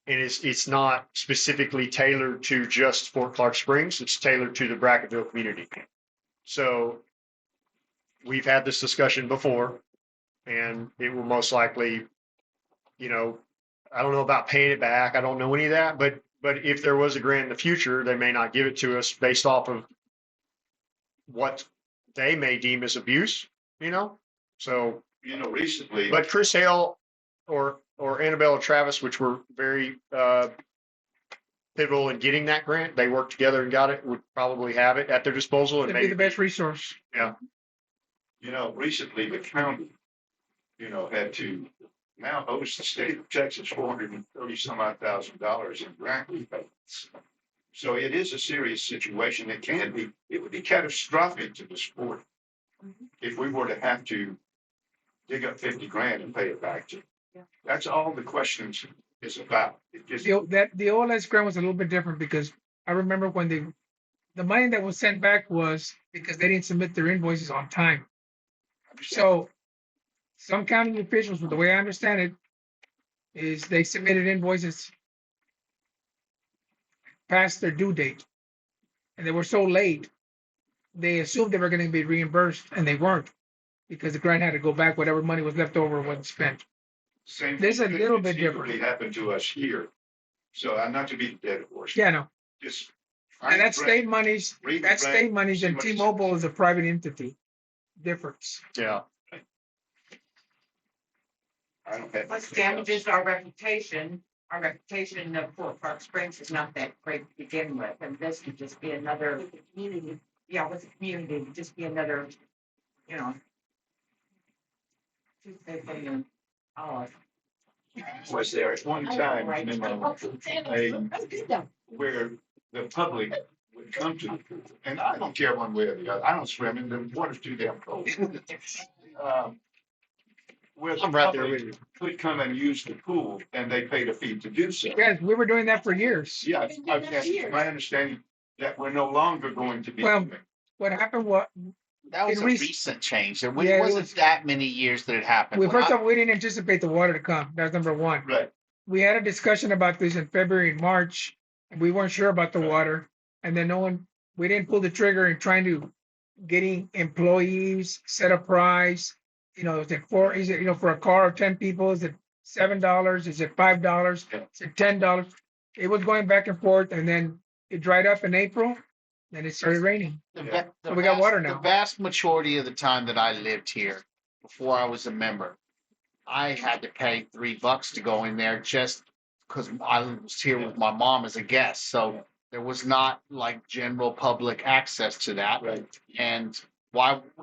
And it's not specifically tailored to just Fort Clark Springs. It's tailored to the Brackettville community. So we've had this discussion before, and it will most likely, I don't know about paying it back. I don't know any of that, but if there was a grant in the future, they may not give it to us based off of what they may deem as abuse, So, Recently. but Chris Hale or Annabella Travis, which were very pivotal in getting that grant, they worked together and got it, would probably have it at their disposal. And It'd be the maybe, best resource. yeah, Recently the county, had to now owes the state of Texas $430,000 in grant repayments. So it is a serious situation. It would be catastrophic to the sport if we were to have to dig up 50 grand and pay it back to. That's all the questions is about. It just, The OLS grant was a little bit different because I remember when the money that was sent back was because they didn't submit their invoices on time. So some county officials, the way I understand it, is they submitted invoices past their due date. And they were so late, they assumed they were going to be reimbursed, and they weren't, because the grant had to go back. Whatever money was left over wasn't spent. same This is a thing little that bit secretly different. happened to us here. So I'm not to be the dead horse. Yeah, no. Just. And that's state monies. Read the That's grant, state monies, see and what it T-Mobile is a private entity. Difference. yeah. I don't have. Plus damages our reputation. Our reputation of Fort Park Springs is not that great to begin with, and this would just be another community. Yeah, with the community, it would just be another, you know. toothpick in the olive. Was there at one time, Right. where the public would come to the pool, and I don't care one way or the other, I don't swim in, the water's too damn cold. Where the I'm right there with public you. could come and use the pool, and they paid a fee to do so. Yes, we were doing that for years. Yeah, Been doing that for it's years. my understanding that we're no longer going to be. Well, doing it. What happened, what, That was In a rec- recent change. It Yeah, it wasn't was- that many years that it happened. we When first I- off, we didn't anticipate the water to come. That's number one. Right, We had a discussion about this in February and March, and we weren't sure about the water. And then we didn't pull the trigger in trying to getting employees, set a price. Is it for a car of 10 people, is it $7? Is it $5? Is it $10? It was going back and forth, and then it dried up in April, then it started raining. So we got water now. The vast majority of the time that I lived here, before I was a member, I had to pay $3 to go in there just because I was here with my mom as a guest. So there was not like general public access to that. right. And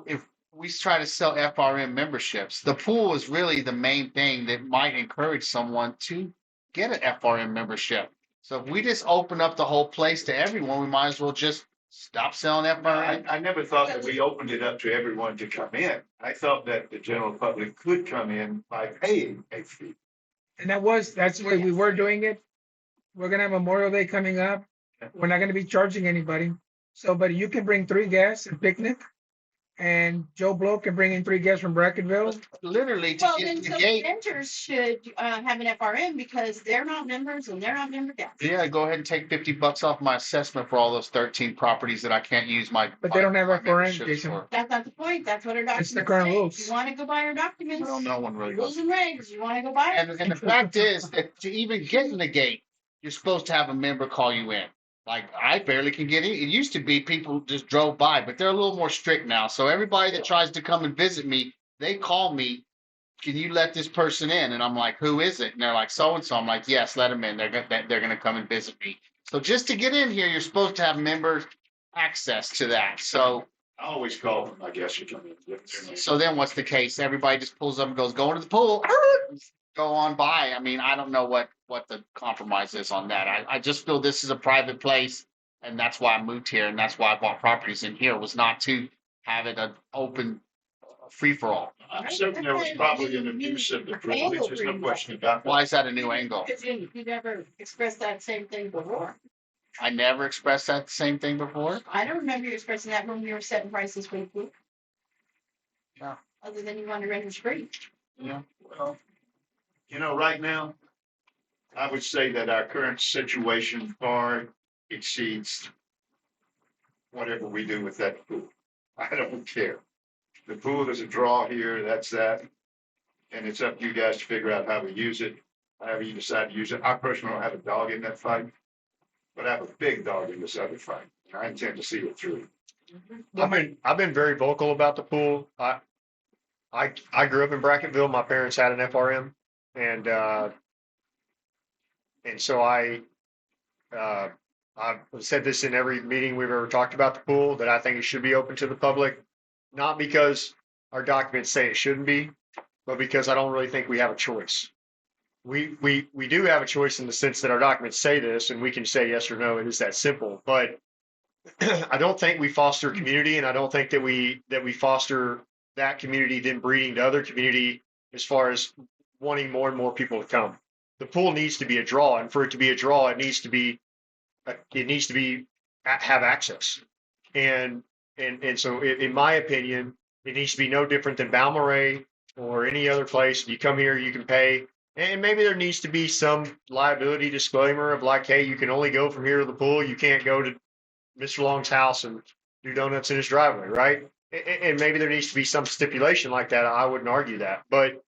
if we try to sell FRM memberships, the pool is really the main thing that might encourage someone to get an FRM membership. So if we just open up the whole place to everyone, we might as well just stop selling FRM. I never thought that we opened it up to everyone to come in. I thought that the general public could come in by paying a fee. And that's the way we were doing it. We're gonna have Memorial Day coming up. We're not gonna be charging anybody. So, but you can bring 3 guests and picnic. And Joe Blow can bring in 3 guests from Bracketville. Literally to Well, get then to the so gate. renters should have an FRM because they're not members and they're not member guests. Yeah, go ahead and take $50 off my assessment for all those 13 properties that I can't use my. But they don't have my FRM, memberships Jason. for. That's not the point. That's what our documents It's the current say. rules. If you want to go buy our documents, Well, no one really rules does. and regs, you want to go buy it. And the fact is that to even get in the gate, you're supposed to have a member call you in. Like I barely can get in. It used to be people just drove by, but they're a little more strict now. So everybody that tries to come and visit me, they call me. Can you let this person in? And I'm like, who is it? And they're like, so and so. I'm like, yes, let them in. They're gonna come and visit me. So just to get in here, you're supposed to have member access to that. So I always call them, I guess you come in. so then what's the case? Everybody just pulls up and goes, go into the pool, go on by. I mean, I don't know what the compromise is on that. I just feel this is a private place, and that's why I moved here, and that's why I bought properties in here, was not to have it an open free-for-all. I'm certain there was probably an abuse of the privilege, there's no question about that. Why is that a new angle? Because you never expressed that same thing before. I never expressed that same thing before. I don't remember you expressing that when we were setting prices for the pool. Yeah. Other than you want to rent it free. Yeah. Well, right now, I would say that our current situation far exceeds whatever we do with that pool. I don't care. The pool is a draw here, that's that. And it's up to you guys to figure out how we use it, however you decide to use it. I personally don't have a dog in that fight, but I have a big dog in this other fight. And I intend to see it through. I've been very vocal about the pool. I grew up in Bracketville. My parents had an FRM, and so I've said this in every meeting we've ever talked about the pool, that I think it should be open to the public, not because our documents say it shouldn't be, but because I don't really think we have a choice. We do have a choice in the sense that our documents say this, and we can say yes or no. It is that simple. But I don't think we foster community, and I don't think that we foster that community then breeding to other community as far as wanting more and more people to come. The pool needs to be a draw, and for it to be a draw, it needs to have access. And so in my opinion, it needs to be no different than Balmorhea or any other place. You come here, you can pay. And maybe there needs to be some liability disclaimer of like, hey, you can only go from here to the pool. You can't go to Mr. Long's house and do donuts in his driveway, right? And maybe there needs to be some stipulation like that. I wouldn't argue that. But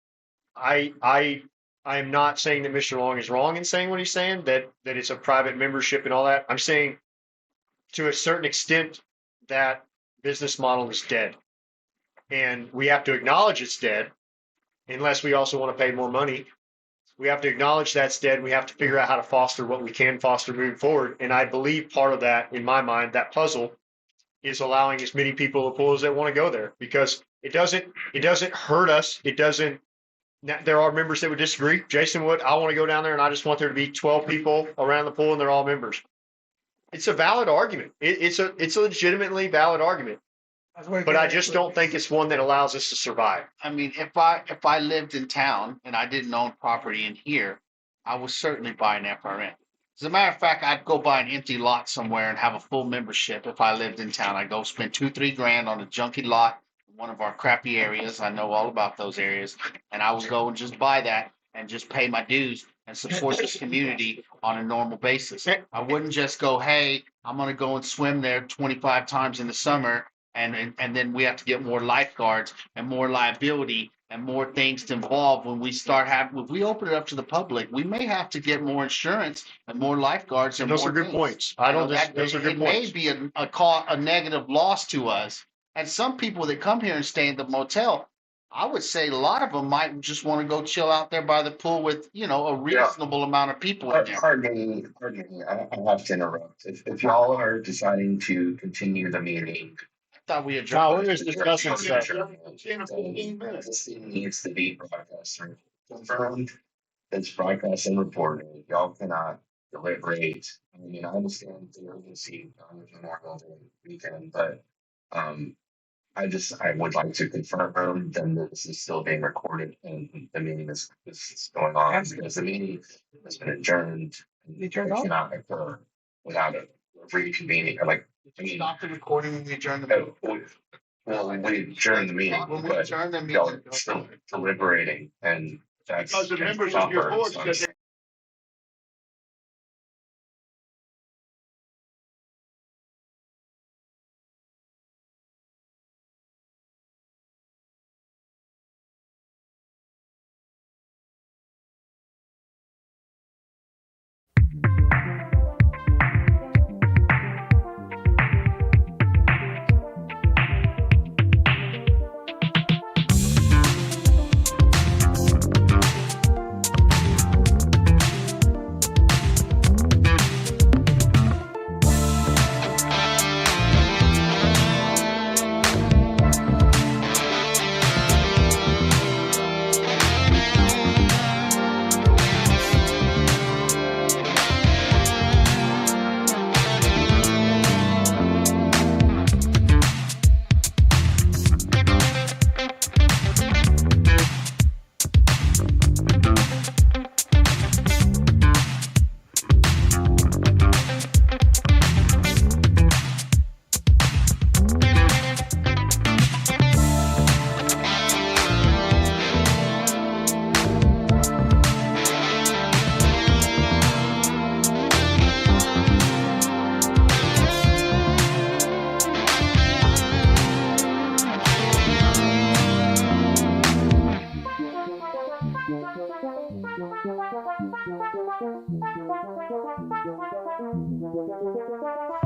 I'm not saying that Mr. Long is wrong in saying what he's saying, that it's a private membership and all that. I'm saying to a certain extent that business model is dead. And we have to acknowledge it's dead. unless we also want to pay more money. We have to acknowledge that's dead. We have to figure out how to foster what we can foster moving forward. And I believe part of that, in my mind, that puzzle is allowing as many people to pool as that want to go there, because it doesn't hurt us. It doesn't. There are members that would disagree. Jason would. I want to go down there and I just want there to be 12 people around the pool and they're all members. It's a valid argument. It's a legitimately valid argument. But I just don't think it's one that allows us to survive. I mean, if I lived in town and I didn't own property in here, I would certainly buy an FRN. As a matter of fact, I'd go buy an empty lot somewhere and have a full membership. If I lived in town, I'd go spend $2-3 grand on a junky lot in one of our crappy areas. I know all about those areas, and I would go and just buy that and just pay my dues and support this community on a normal basis. I wouldn't just go, hey, I'm going to go and swim there 25 times in the summer. And then we have to get more lifeguards and more liability and more things to involve when we start having, if we open it up to the public, we may have to get more insurance and more lifeguards and Those more are good things. points. I don't That- those are good It may points. be a negative loss to us. And some people that come here and stay in the motel, I would say a lot of them might just want to go chill out there by the pool with, a reasonable amount of people in there. Pardon me, I have to interrupt. If y'all are deciding to continue the meeting. I thought we No, adjourned. we're just discussing stuff. This thing needs to be broadcast or confirmed. It's broadcast and reported. Y'all cannot deliberate. I mean, I understand the urgency on the Memorial Day weekend, but I would like to confirm then that this is still being recorded and the meeting is going on because the meeting has been adjourned. You It turned off? cannot occur without a reconvening or like. I mean, Stop the recording when we adjourn the meeting. well, we adjourned the meeting, When we but adjourn the y'all meeting. are still deliberating and that's. Because the members of your board said they Thank you.